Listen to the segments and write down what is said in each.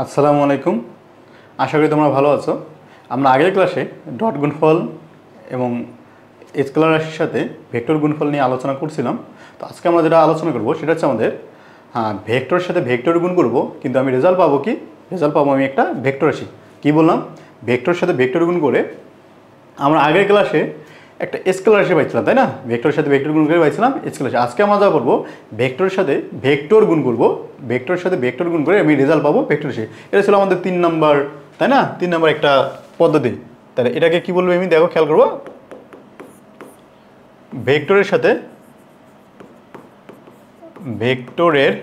আসসালামু আলাইকুম। আশা করি তোমরা ভালো আছো। আমরা আগের ক্লাসে ডট গুণফল এবং স্কেলার রাশির সাথে ভেক্টর গুণফল নিয়ে আলোচনা করছিলাম। তো আজকে আমরা যেটা আলোচনা করব সেটা হচ্ছে আমাদের ভেক্টরের সাথে ভেক্টর গুণ করব, কিন্তু আমি রেজাল্ট পাবো কি? রেজাল্ট পাবো আমি একটা ভেক্টর রাশি। কী বললাম? ভেক্টরের সাথে ভেক্টর গুণ করে আমরা আগের ক্লাসে একটা স্কেলার রাশি পাইছিলাম, তাই না? ভেক্টরের সাথে ভেক্টর গুণ করে পাইছিলাম স্কেলার রাশি। আজকে আমরা যা করবো ভেক্টরের সাথে ভেক্টর গুণ করবো, ভেক্টরের সাথে ভেক্টর গুণ করে আমি রেজাল্ট পাবো ভেক্টর রাশি। এটা ছিল আমাদের 3 নাম্বার, তাই না? 3 নাম্বার একটা পদ্ধতি। তাহলে এটাকে কি বলবো আমি? দেখো, খেয়াল করবো। ভেক্টরের সাথে ভেক্টরের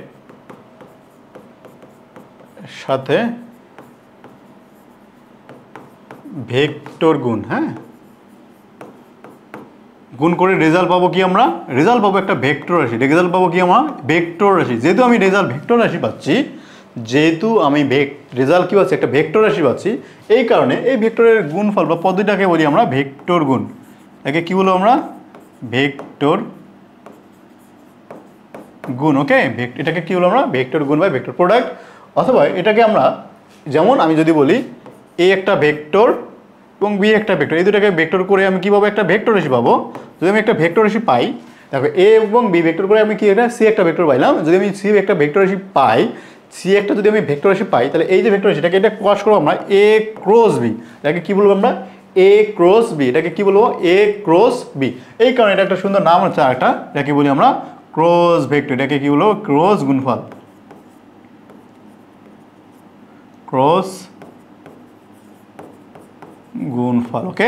সাথে ভেক্টর গুণ, হ্যাঁ, গুণ করে রেজাল্ট পাবো কি? আমরা রেজাল্ট পাবো একটা ভেক্টর রাশি। রেজাল্ট পাবো কি? আমরা ভেক্টর রাশি। যেহেতু আমি রেজাল্ট ভেক্টর রাশি পাচ্ছি, রেজাল্ট কি পাচ্ছি? একটা ভেক্টর রাশি পাচ্ছি। এই কারণে এই ভেক্টরের গুণফল বা পদ্ধতিটাকে বলি আমরা ভেক্টর গুণ। একে কি বলবো আমরা? ভেক্টর গুণ। ওকে, এটাকে কি বলবো আমরা? ভেক্টর গুণ বা ভেক্টর প্রোডাক্ট। অথবা এটাকে আমরা, যেমন আমি যদি বলি এ একটা ভেক্টর এবং বি একটা ভেক্টর, এই দুটাকে ভেক্টর করে আমি কী পাবো? একটা ভেক্টর রাশি পাবো। যদি আমি একটা ভেক্টর রাশি পাই, দেখো এ এবং বি ভেক্টর করে আমি কি এটা সি একটা ভেক্টর পাইলাম। যদি আমি সি একটা ভেক্টর রাশি পাই, সি একটা যদি আমি ভেক্টর রাশি পাই, তাহলে এই যে ভেক্টর রাশি, এটাকে এটা ক্রস করবো আমরা এ ক্রস বি। এটাকে কী বলবো আমরা? এ ক্রস বি। এটাকে কী বলবো? এ ক্রস বি। এই কারণে এটা একটা সুন্দর নাম হচ্ছে আরেকটা, এটাকে বলি আমরা ক্রস ভেক্টর। এটাকে কী বলবো? ক্রস গুণফল। ক্রস গুণফল। ওকে,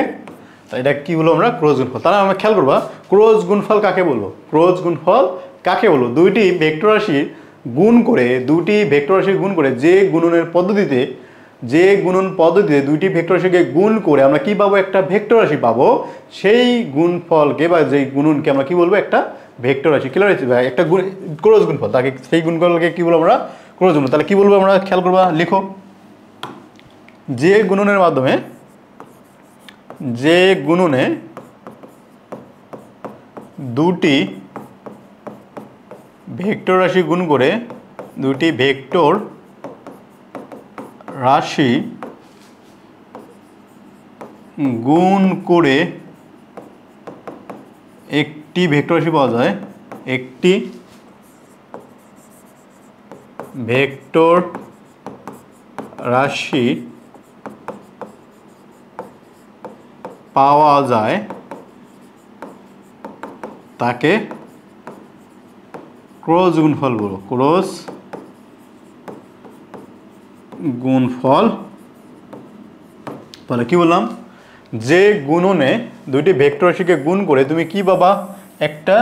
তো এটা কি বলবো আমরা? ক্রস গুণফল। তাহলে আমরা খেয়াল করবা ক্রস গুণফল কাকে বলবো? ক্রস গুণফল কাকে বলবো? দুইটি ভেক্টর রাশি গুণ করে, যে গুণনের পদ্ধতিতে দুইটি ভেক্টর রাশিকে গুণ করে আমরা কি পাবো? একটা ভেক্টর রাশি পাবো। সেই গুণফলকে বা যেই গুণনকে আমরা কি বলবো? একটা ভেক্টর রাশি। ক্লিয়ার হয়েছে? একটা ক্রস গুণফল, তাকে সেই গুণফলকে কি বলবো আমরা? ক্রস গুণফল। তাহলে কি বলবো আমরা? খেয়াল করবা, লিখো। যে গুণনে দুটি ভেক্টর রাশি গুণ করে, দুটি ভেক্টর রাশি গুণ করে একটি ভেক্টর রাশি পাওয়া যায়, একটি ভেক্টর রাশি পাওয়া যায়, তাকে ক্রস গুণফল বলবো। ক্রস গুণফল। তাহলে কি বললাম? যে গুণনে দুইটি ভেক্টর রাশিকে গুণ করে তুমি কি পাবা? একটা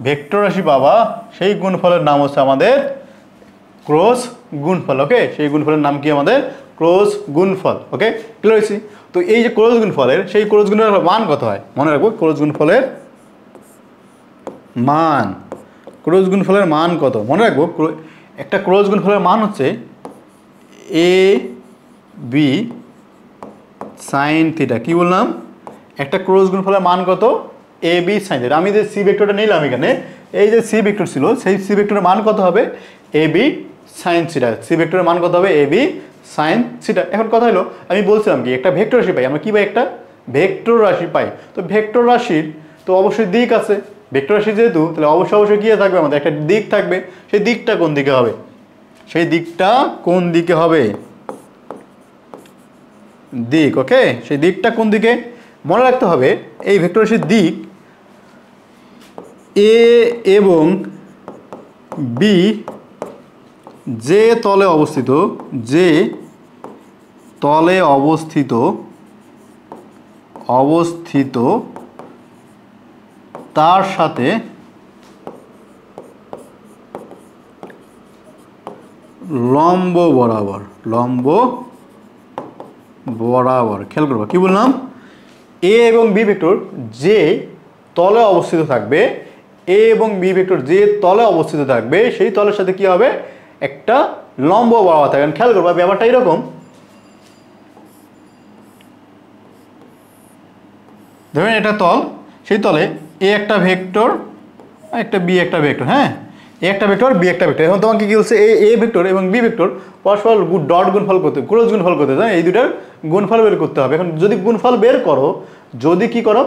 ভেক্টর রাশি পাবা। সেই গুণফলের নাম হচ্ছে আমাদের ক্রস গুণফল। ওকে, সেই গুণফলের নাম কি? আমাদের ক্রস গুণফল। ওকে, ক্লিয়ার হয়েছি? তো এই যে ক্রস গুণফলের, সেই ক্রস গুণফলের মান কত হয়? মনে রাখবো, ক্রস গুণফলের মান। ক্রস গুণফলের মান কত? মনে রাখবো, একটা ক্রস গুণফলের মান হচ্ছে এ বি সাইন থিটা। কি বললাম? একটা ক্রস গুণফলের মান কত? A B sine theta. আমি যে সি ভেক্টরটা নিলাম এখানে, এই যে সি ভেক্টর ছিল, সেই সি ভেক্টরের মান কত হবে? A B sine theta. C ভেক্টরের মান কত হবে? A B sine theta. এখন কথা হলো, আমি বলছিলাম কি একটা ভেক্টর রাশি পাই। আমরা কি পাই? একটা ভেক্টর রাশি পাই। তো ভেক্টর রাশির তো অবশ্যই দিক আছে। ভেক্টর রাশি যেহেতু, তাহলে অবশ্যই কী থাকবে? আমাদের একটা দিক থাকবে। সেই দিকটা কোন দিকে হবে? দিক। ওকে, সেই দিকটা কোন দিকে মনে রাখতে হবে। এই ভেক্টর রাশির দিক এ এবং বি যে তলে অবস্থিত তার সাথে লম্ব বরাবর। খেয়াল করবো, কি বললাম? এ এবং বি ভেক্টর যে তলে অবস্থিত থাকবে, সেই তলের সাথে কি হবে? একটা লম্ব বরাবর থাকবে। খেয়াল করবো, ব্যাপারটা এরকম। ধরেন এটা তল, সেই তলে এ একটা ভেক্টর, একটা বি একটা ভেক্টর। হ্যাঁ, এ একটা ভেক্টর বি একটা ভেক্টর। এখন তোমাকে কি বলছে এ ভেক্টর এবং বি ভেক্টর পরস্পর ডট গুণফল করতে ক্রস গুণফল করতে হয়, এই দুটার গুণফল বের করতে হবে। এখন যদি গুণফল বের করো, যদি কি করো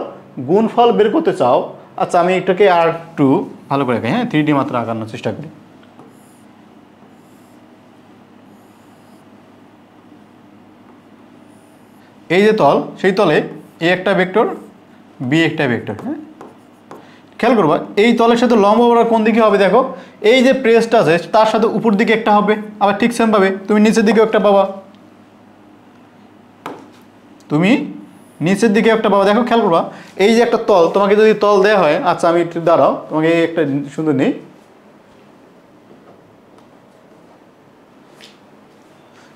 গুণফল বের করতে চাও, আচ্ছা আমি এটাকে আর একটু ভালো করে রাখি, হ্যাঁ 3D মাত্রা আঁকানোর চেষ্টা করি। এই যে তল, সেই তলে এ একটা ভেক্টর বি একটা ভেক্টর। হ্যাঁ খেয়াল করবা এই তলের সাথে লম্ব বরাবর কোন দিকে হবে, দেখো এই যে প্রেসটা আছে তার সাথে উপর দিকে একটা হবে, আবার ঠিক সেম ভাবে তুমি নিচের দিকেও একটা পাবা, তুমি নিচের দিকে একটা পাবা। দেখো খেয়াল করবা এই যে একটা তল, তোমাকে যদি তল দেওয়া হয়, আচ্ছা আমি একটু দাঁড়াও তোমাকে একটা সুন্দর নেই,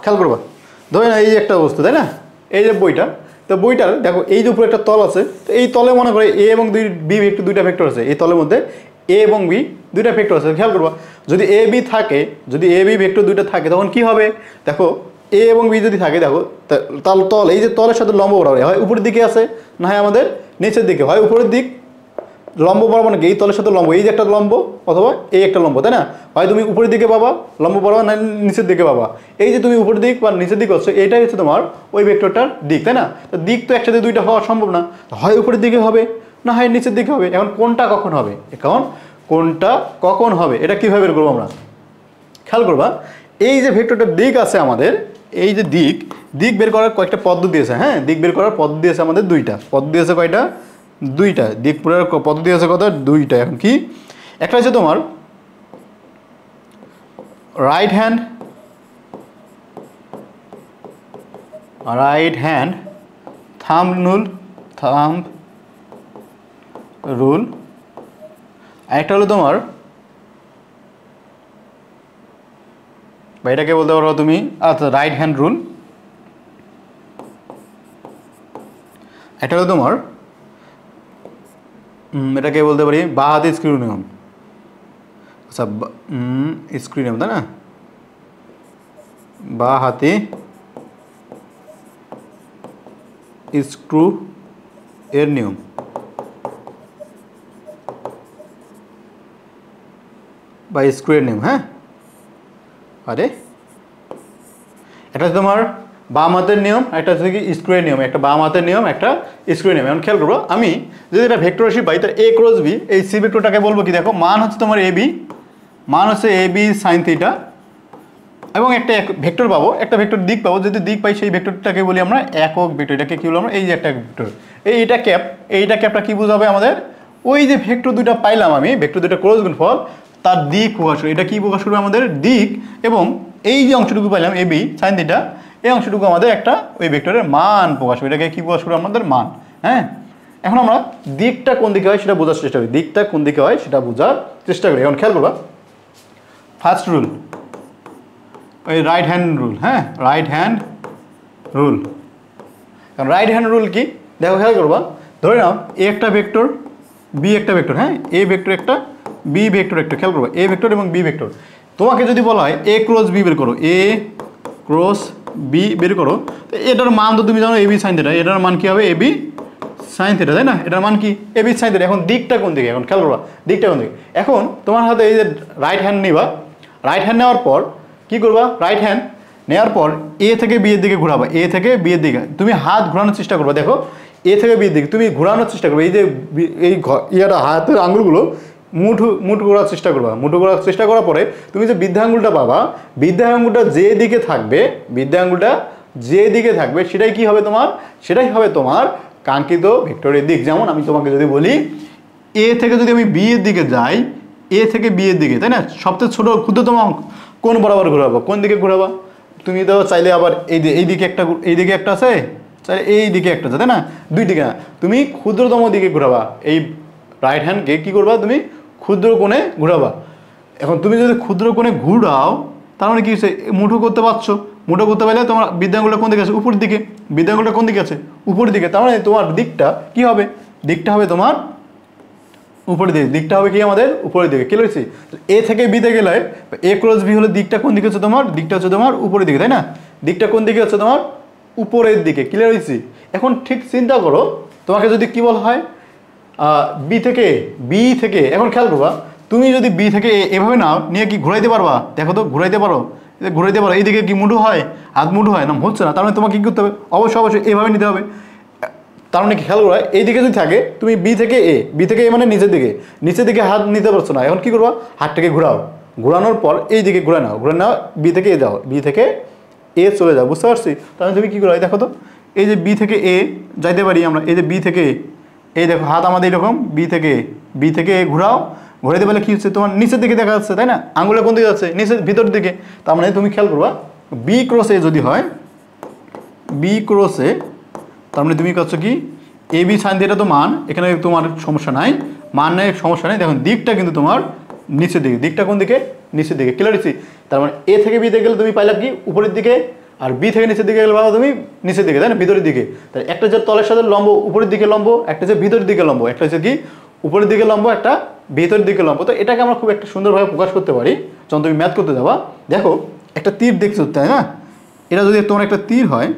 খেয়াল করবা ধরে না এই যে একটা বস্তু, তাই না, এই যে বইটা, তো বইটার দেখো এই যে উপরে একটা তল আছে, তো এই তলে মনে করে এ এবং বি ভেক্টর দুইটা ভেক্টর আছে, এই তলের মধ্যে এ এবং বি দুইটা ভেক্টর আছে। খেয়াল করবা যদি এ বি থাকে, যদি এ বি ভেক্টর দুইটা থাকে তখন কি হবে, দেখো এ এবং বি যদি থাকে, দেখো তাহলে তল এই যে তলের সাথে লম্ব বরাবর হয় উপরের দিকে আছে, না হয় আমাদের নিচের দিকে, হয় উপরের দিক লম্ব বরাবর নাকি এই তলের সাথে লম্ব, এই যে একটা লম্ব অথবা এই একটা লম্ব, তাই না, হয় তুমি উপরের দিকে পাবা লম্ব বরাবর, না নিচের দিকে পাবা। এই যে তুমি উপরের দিক বা নিচের দিক হচ্ছে, এইটাই হচ্ছে তোমার ওই ভেক্টরটার দিক, তাই না। তো দিক তো একসাথে দুইটা হওয়া সম্ভব না, হয় উপরের দিকে হবে না হয় নিচের দিকে হবে। এখন কোনটা কখন হবে, এখন কোনটা কখন হবে এটা কীভাবে বের করবো আমরা, খেয়াল করবা এই যে ভেক্টরটার দিক আছে আমাদের, এই যে দিক বের করার কয়েকটা পদ্ধতি আছে। হ্যাঁ দিক বের করার পদ্ধতি আছে আমাদের দুইটা, পদ্ধতি আছে কয়টা, দুইটা দিক পুরার পদ্ধতি আছে কত, দুইটা। এখন কি একটা হচ্ছে তোমার রাইট হ্যান্ড থাম্ব রুল, একটা হলো তোমার বা এটাকে বলতে পারো তুমি আচ্ছা রাইট হ্যান্ড রুল, এটা হলো তোমার এটাকে বলতে পারি বাঁ হাতে স্ক্রু নিয়ম। আচ্ছা স্ক্রু নিয়ম, তাই না, বাঁ হাতে স্ক্রু এর নিয়ম, বা স্ক্রু এর নিয়ম। হ্যাঁ আরে এটা তোমার বাম হাতের নিয়ম, একটা হচ্ছে কি স্ক্রু এর নিয়ম, একটা বাম হাতের নিয়ম, একটা স্ক্রু এর নিয়ম। এখন খেয়াল করবো আমি যদি এটা ভেক্টর রাশি পাই, তার এ ক্রস বি, এই সি ভেক্টরটাকে বলবো কি, দেখো মান হচ্ছে তোমার এ বি, মান হচ্ছে এ বি সাইন থিটা, এবং একটা ভেক্টর পাবো, একটা ভেক্টর দিক পাবো, যদি দিক পাই সেই ভেক্টরটাকে বলি আমরা একক ভেক্টর। এটাকে কি বলবো আমরা, এই যে একটা ভেক্টর, এইটা ক্যাপটা কি বোঝাবে আমাদের, ওই যে ভেক্টর দুইটা পাইলাম আমি, ভেক্টর দুইটা ক্রস গুণফল তার দিক প্রকাশ করবে, এটা কি প্রকাশ করবে আমাদের দিক, এবং এই যে অংশটুকু পাইলাম এ বি সাইন থিটা, এই অংশটুকু আমাদের একটা ওই ভেক্টরের মান প্রকাশ করবে, এটাকে কি প্রকাশ করবে আমাদের মান। হ্যাঁ এখন আমরা দিকটা কোন দিকে হয় সেটা বোঝার চেষ্টা করি, দিকটা কোন দিকে হয় সেটা বোঝার চেষ্টা করি। এখন খেয়াল করবা ফার্স্ট রুল ওই রাইট হ্যান্ড রুল, হ্যাঁ রাইট হ্যান্ড রুল। কারণ রাইট হ্যান্ড রুল কি, দেখো খেয়াল করবা ধরে নাও এ একটা ভেক্টর বি একটা ভেক্টর, হ্যাঁ এ ভেক্টর একটা বি ভেক্টর একটা, খেয়াল করবা এ ভেক্টর এবং বি ভেক্টর, তোমাকে যদি বলা হয় এ ক্রস বি বের করো, এ ক্রস বি বের করো, তো এটার মান তো তুমি জানো এ বি সাইন থিটা, এটার মান কি হবে এ বি সাইন থিটা, তাই না, এটার মান কি এ বি সাইন থিটা। এখন দিকটা কোন দিকে, এখন খেয়াল করবা দিকটা কোন দিকে, এখন তোমার হাতে এই যে রাইট হ্যান্ড নিবা, রাইট হ্যান্ড নেওয়ার পর কি করবা, রাইট হ্যান্ড নেওয়ার পর এ থেকে বি এর দিকে ঘোরাবা, এ থেকে বি এর দিকে তুমি হাত ঘোরানোর চেষ্টা করবা, দেখো এ থেকে বি এর দিকে তুমি ঘোরানোর চেষ্টা করবে, এই যে এই ইয়াটা হাতের আঙুলগুলো মুঠো করার চেষ্টা করবা, মুঠো করার চেষ্টা করার পরে তুমি যে বৃদ্ধা আঙুলটা পাবা, বৃদ্ধা আঙুলটা যে দিকে থাকবে, বৃদ্ধা আঙুলটা যে দিকে থাকবে সেটাই কি হবে তোমার, সেটাই হবে তোমার কাঙ্ক্ষিত ভেক্টরের দিক। যেমন আমি তোমাকে যদি বলি এ থেকে যদি আমি বি এর দিকে যাই, এ থেকে বি এর দিকে, তাই না, সবচেয়ে ছোট ক্ষুদ্রতম কোন বরাবর ঘোরাবো, কোন দিকে ঘোরাবা, তুমি তো চাইলে আবার এই দিকে একটা আছে, চাইলে এই দিকে একটা আছে, তাই না, দুই দিকে না, তুমি ক্ষুদ্রতম দিকে ঘোরাবা, এই রাইট হ্যান্ডকে কি করবা তুমি ক্ষুদ্র কোণে ঘোরাবা। এখন তুমি যদি ক্ষুদ্র কোণে ঘুরাও তার মানে কি হচ্ছে, মুঠো করতে পারছো, মুঠো করতে পারলে তোমার বৃদ্ধাঙ্গুলটা কোন দিকে আছে, উপরের দিকে, বৃদ্ধাঙ্গুলটা কোন দিকে আছে উপরের দিকে, তার মানে তোমার দিকটা কি হবে, দিকটা হবে তোমার উপরের দিকে, দিকটা হবে কি আমাদের উপরের দিকে। কি রয়েছে এ থেকে বিতে গেলে এ ক্রস বি হলে দিকটা কোন দিকে হচ্ছে তোমার, দিকটা হচ্ছে তোমার উপরের দিকে, তাই না, দিকটা কোন দিকে হচ্ছে তোমার উপরের দিকে। ক্লিয়ার হয়েছি। এখন ঠিক চিন্তা করো তোমাকে যদি কি বলা হয় বি থেকে, এখন খেয়াল করবা তুমি যদি বি থেকে এভাবে নাও নিয়ে কি ঘুরাইতে পারবা? দেখো তো ঘুরাইতে পারো? ঘুরাইতে পারো। এইদিকে কি মুঠো হয়? হাত মুঠো হয় না? হচ্ছে না। তার মানে তোমাকে কী করতে হবে? অবশ্যই এভাবে নিতে হবে। তার মানে কি খেয়াল করা, এইদিকে যদি থাকে তুমি বি থেকে এ মানে নিচের দিকে হাত নিতে পারছো না। এখন কি করবা? হাতটাকে ঘোরাও, ঘোরানোর পর এই দিকে ঘুরে নাও, বি থেকে এ যাও, বি থেকে এ চলে যাও। বুঝতে পারছি? তাহলে তুমি কী করো? দেখো তো, এই যে বি থেকে এ যাইতে পারি আমরা, এই যে বি থেকে এই দেখো হাত আমাদের এরকম, বি থেকে এ ঘোরাও, ঘোরাইতে পারলে কী হচ্ছে? তোমার নিচের দিকে দেখা যাচ্ছে, তাই না? আঙুলে কোন দিকে যাচ্ছে? নিচের ভিতর দিকে। তার মানে তুমি খেয়াল করবা, বি ক্রস এ যদি হয়, বি ক্রস এ, তার মানে তুমি করছো কি, এ বি সাইন থিটা তো মান, এখানে তোমার সমস্যা নাই, মান নেই, সমস্যা নেই। দেখুন দিকটা কিন্তু তোমার নিচের দিকে, দিকটা কোন দিকে? নিচের দিকে। ক্লিয়ার হচ্ছে? তার মানে এ থেকে বিতে গেলে তুমি পাইলা কি? উপরের দিকে, আর বি থেকে নিচের দিকে গেলে পাবো তুমি নিচের দিকে, তাই না? ভিতরের দিকে। তাই একটা যে তলের সাথে লম্ব, উপরের দিকে লম্ব, একটা যে ভিতরের দিকে লম্ব, একটা হচ্ছে কি উপরের দিকে লম্ব, একটা ভিতরের দিকে লম্ব। তো এটাকে আমরা খুব একটা সুন্দরভাবে প্রকাশ করতে পারি যখন তুমি ম্যাথ করতে যাবা। দেখো একটা তীর দেখছো, তাই না? এটা যদি তোমার একটা তীর হয়,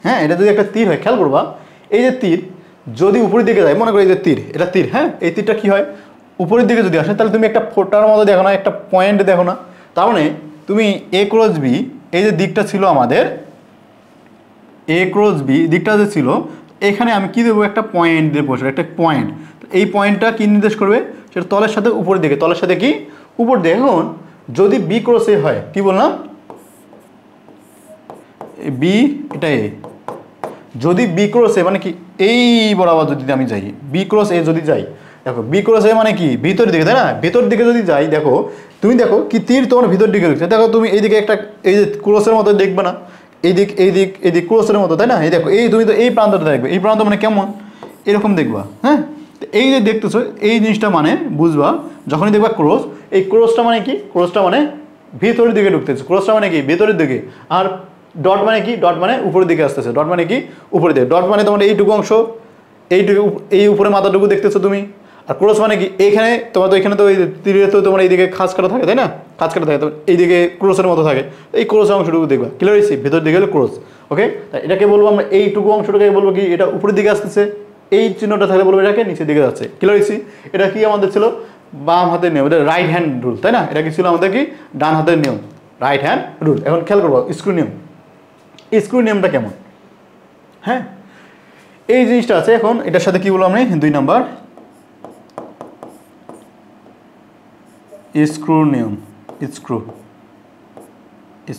হ্যাঁ, এটা যদি একটা তীর হয়, খেয়াল করবা, এই যে তীর যদি উপরের দিকে যায়, মনে করো এই যে তীর, এটা তীর, হ্যাঁ, এই তীরটা কি হয়? উপরের দিকে যদি আসে, তাহলে তুমি একটা ফোটার মতো দেখো না, একটা পয়েন্ট দেখো না? তার মানে তুমি এ ক্রস বি, এই যে দিকটা ছিল আমাদের, এ ক্রস বি দিকটা যে ছিল, এখানে আমি কি দেবো? একটা পয়েন্ট দেবো, একটা পয়েন্ট। এই পয়েন্টটা কি নির্দেশ করবে? সেটা তলের সাথে উপরের দিকে, তলের সাথে কি উপর দিকে। এখন যদি বি ক্রস এ হয়, কি বললাম? বি, এটা এ, যদি বি ক্রস এ মানে কি এই বরাবর যদি আমি যাই, বি ক্রস এ যদি যাই, দেখো বি ক্রস এ মানে কি ভিতর দিকে, তাই না? ভিতর দিকে যদি যাই, দেখো তুমি দেখো কি তীর তোমার ভিতর দিকে ঢুকছে। দেখো তুমি এইদিকে একটা এই যে ক্রসের মতো দেখবে না? এইদিক ক্রসের মতো, তাই না? এই দেখো, এই তুমি তো এই প্রান্তটা দেখবে, এই প্রান্ত মানে কেমন এরকম দেখবা, হ্যাঁ। এই যে দেখতেছো, এই জিনিসটা মানে বুঝবা যখনই দেখবা ক্রস, এই ক্রসটা মানে কি? ক্রসটা মানে ভিতরের দিকে ঢুকতেছে, ক্রসটা মানে কি ভিতরের দিকে। আর ডট মানে কি? ডট মানে উপরের দিকে আসতেছে, ডট মানে কি উপরের দিকে। ডট মানে তোমার এইটুকু অংশ, এইটুকু, এই উপরে মাথাটুকু দেখতেছো তুমি। আর ক্রস মানে কি? এইখানে তোমার তো, এখানে তো তীরে তো তোমার এইদিকে খাঁজ কাটা থাকে, তাই না? খাঁজ কাটা থাকে, তো এইদিকে ক্রসের মতো থাকে, এই ক্রসের অংশটুকু দেখবা। ক্লিয়ার হয়েছে? ভিতর দিকে হলো ক্রস। ওকে, তাই এটাকে বলবো আমরা, এইটুকু অংশটাকে বলবো কি? এটা উপরের দিকে আসতেছে, এই চিহ্নটা থাকলে বলবো এটাকে নিচের দিকে যাচ্ছে। ক্লিয়ার হয়েছে? এটা কি আমাদের ছিল? বাম হাতের নিয়ম, এটা রাইট হ্যান্ড রুল, তাই না? এটা কি ছিল আমাদের কি? ডান হাতের নিয়ম, রাইট হ্যান্ড রুল। এখন খেয়াল করবো স্ক্রু নিয়ম। স্ক্রু নিয়মটা কেমন? হ্যাঁ, এই জিনিসটা আছে। এখন এটার সাথে কি বলবো আমি? 2 নাম্বার স্ক্রু নিয়ম,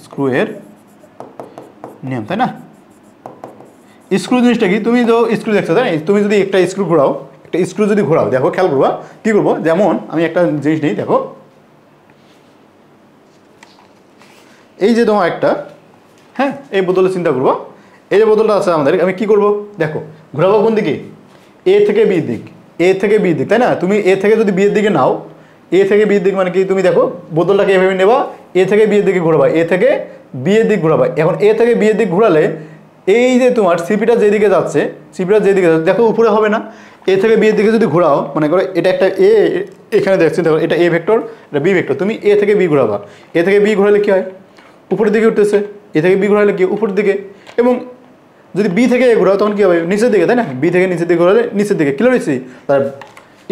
স্ক্রু এর নিয়ম, তাই না? স্ক্রু জিনিসটা কি? তুমি তো স্ক্রু দেখছো, তাই না? তুমি যদি একটা স্ক্রু ঘোরাও, দেখো খেয়াল করবা কি করবো? যেমন আমি একটা জিনিস নিই, দেখো এই যে তোমার একটা, হ্যাঁ, এই বোতলে চিন্তা করবো, এই যে বোতলটা আছে আমাদের, আমি কি করব? দেখো ঘোরাবো কোন দিকে? এ থেকে বি দিক, তাই না? তুমি এ থেকে যদি বিয়ের দিকে নাও, এ থেকে বিয়ের দিক মানে কি? তুমি দেখো বোতলটাকে এভাবে নেবা, এ থেকে বিয়ের দিকে ঘোরাবা, এ থেকে বিয়ের দিক ঘোরাবা। এখন এ থেকে বিয়ের দিক ঘোরালে এই যে তোমার সিপিটা যেদিকে যাচ্ছে, দেখো উপরে হবে না? এ থেকে বিয়ের দিকে যদি ঘোরাও, মনে করো এটা একটা এ, এখানে দেখছি, দেখো এটা এ ভেক্টর, এটা বি ভেক্টর। তুমি এ থেকে বি ঘোরাবা, এ থেকে বি ঘোরালে কি হয়? উপরের দিকে উঠতেছে। এ থেকে বি ঘোরালে কি? উপরের দিকে। এবং যদি বি থেকে এ ঘোরাও তখন কী হবে? নিচের দিকে, তাই না? বি থেকে নিচের দিকে ঘোরালে নিচের দিকে। ক্লিয়ার হয়েছে? তার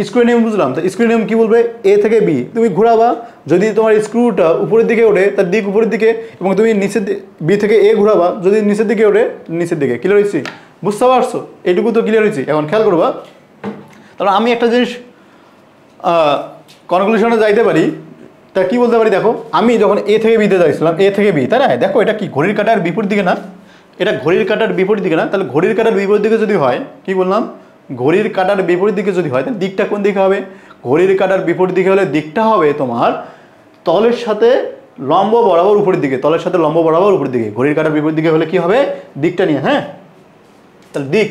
স্ক্রু নিয়ম বুঝলাম। তো স্ক্রু নিয়ম কী বলবে? এ থেকে বি তুমি ঘোরাবা, যদি তোমার স্ক্রুটা উপরের দিকে ওঠে তার দিক উপরের দিকে, এবং তুমি নিচের বি থেকে এ ঘোরাবা, যদি নিচের দিকে ওঠে নিচের দিকে। ক্লিয়ার হয়েছে? বুঝতে পারছো? এইটুকু তো ক্লিয়ার হয়েছে। এখন খেয়াল করবা, তাহলে আমি একটা জিনিস কনক্লুশনে যাইতে পারি। তা কি বলতে পারি? দেখো আমি যখন এ থেকে বিতে যাইছিলাম, এ থেকে বি, তাই না? দেখো এটা কি ঘড়ির কাঁটার বিপরীত দিকে না? এটা ঘড়ির কাঁটার বিপরীত দিকে না? তাহলে ঘড়ির কাঁটার বিপরীত দিকে যদি হয়, কি বললাম? ঘড়ির কাঁটার বিপরীত দিকে যদি হয়, তাহলে দিকটা কোন দিকে হবে? ঘড়ির কাঁটার বিপরীত দিকে হলে দিকটা হবে তোমার তলের সাথে লম্ব বরাবর উপরের দিকে, তলের সাথে লম্ব বরাবর উপরের দিকে। ঘড়ির কাঁটার বিপরীত দিকে হলে কি হবে? দিকটা নিয়ে, হ্যাঁ। তাহলে দিক,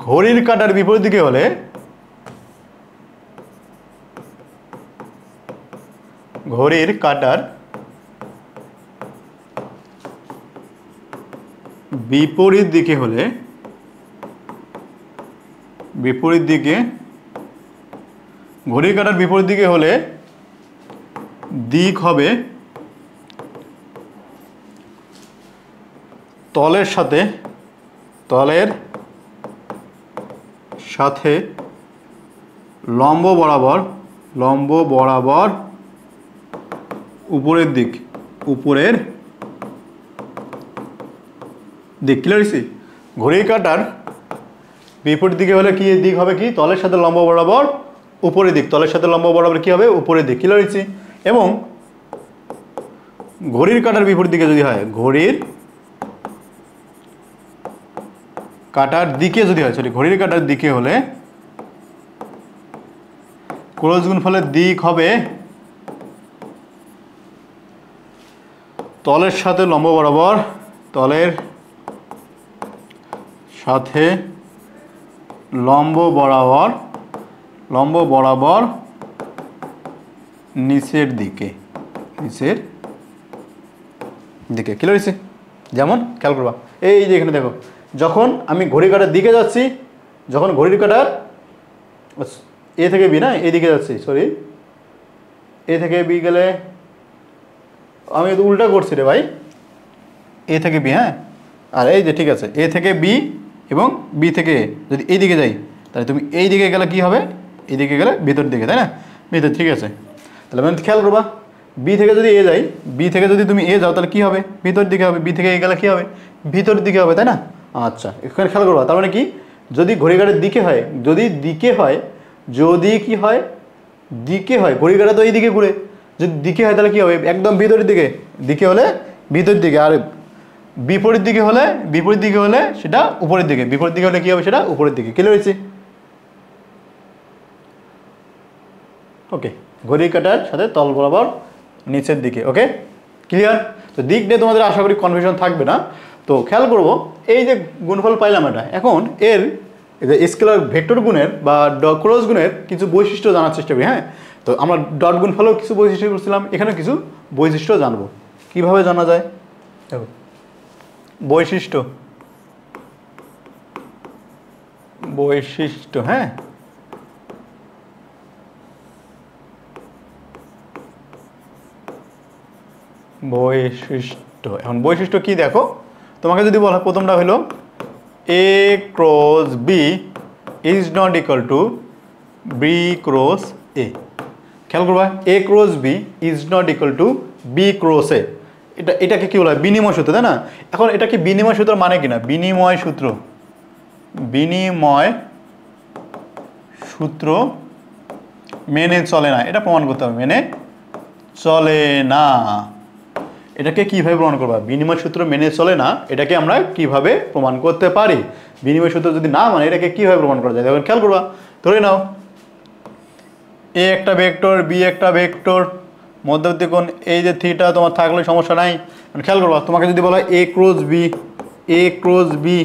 ঘড়ির কাঁটার বিপরীত দিকে হলে ঘড়ির কাঁটার বিপরীত দিকে হলে, ঘড়ির কাঁটার বিপরীত দিকে হলে দিক হবে তলের সাথে তলের সাথে লম্ব বরাবর উপরের দিক ক্লিয়ার হয়েছে? ঘড়ির কাঁটার বিপরীত দিকে হলে কি দিক হবে? কি তলের সাথে লম্ব বরাবর উপরের দিক, তলের সাথে লম্ব বরাবর কি হবে? উপরের দিক, ক্লিয়ার হয়েছে? এবং ঘড়ির কাঁটার বিপরীত দিকে যদি হয়, ঘড়ির কাঁটার দিকে যদি হয়, ঘড়ির কাঁটার দিকে হলে ক্রস গুণফলের দিক হবে তলের সাথে লম্ব বরাবর, তলের সাথে লম্ব বরাবর নিচের দিকে ক্লিয়ার হয়েছে? যেমন খেয়াল করবা, এই যে এখানে দেখো, যখন আমি ঘড়ির কাঁটার দিকে যাচ্ছি, যখন ঘড়ির কাঁটার এ থেকে বি না এদিকে যাচ্ছি, এ থেকে বি গেলে আমি তো উল্টা করছি রে ভাই, এ থেকে বি, হ্যাঁ, আর এই যে ঠিক আছে, এ থেকে বি এবং বি থেকে এ, যদি এই দিকে যাই তাহলে তুমি এই দিকে গেলে কি হবে? এইদিকে গেলে ভিতর দিকে, তাই না? ভিতর, ঠিক আছে। তাহলে মানে খেয়াল করবা, বি থেকে যদি এ যাই, বি থেকে যদি তুমি এ যাও তাহলে কি হবে? ভিতর দিকে হবে। বি থেকে এ গেলে কি হবে? ভিতর দিকে হবে, তাই না? আচ্ছা, এখানে খেয়াল করবা, তার মানে কি, যদি ঘড়ির কাঁটার দিকে হয়, যদি কি হয়, ঘড়ির কাঁটা তো এই দিকে ঘুরে, যদি দিকে হয় তাহলে কি হবে? একদম ভিতরের দিকে হলে ভিতর দিকে, আর বিপরীত দিকে হলে সেটা উপরের দিকে, বিপরীত দিকে হলে কি হবে? সেটা উপরের দিকে, ক্লিয়ার হয়েছে? ওকে, ঘড়ির কাঁটার সাথে তল বরাবর নিচের দিকে, ওকে, ক্লিয়ার? তো দিক নিয়ে তোমাদের আশা করি কনফিউশন থাকবে না। তো খেয়াল করবো, এই যে গুণফল পাইলাম এটা, এখন এর স্কেলার ভেক্টর গুণের বা ক্রস গুণের কিছু বৈশিষ্ট্য জানার চেষ্টা করি। হ্যাঁ, তো আমরা ডট গুণফলেও কিছু বৈশিষ্ট্য করছিলাম, এখানে কিছু বৈশিষ্ট্য জানবো। কিভাবে জানা যায়? দেখো, বৈশিষ্ট্য, হ্যাঁ, বৈশিষ্ট্য। এখন বৈশিষ্ট্য কি দেখো, তোমাকে যদি বলা, প্রথমটা হলো A cross B is not equal to B cross A. খেয়াল করবা, A cross B is not equal to B cross A. এটাকে কি বলা হয়? বিনিময় সূত্র, তাই না? এখন এটা কি বিনিময় সূত্র মানে কিনা? বিনিময় সূত্র মেনে চলে না, এটা প্রমাণ করতে হবে। মেনে চলে না, এটাকে কিভাবে প্রমাণ করবা? বিনিময় সূত্র মেনে চলে না, এটাকে আমরা কিভাবে প্রমাণ করতে পারি? বিনিময় সূত্র যদি না মানে এটাকে কিভাবে প্রমাণ করা যায়? দেখো, খেয়াল করবা, ধরে নাও এ একটা ভেক্টর, বি একটা ভেক্টর, মধ্যবর্তী কোণ এই যে থিটা তোমার থাকলে সমস্যা নাই। খেয়াল করবা, তোমাকে যদি বলা হয় এ ক্রস বি,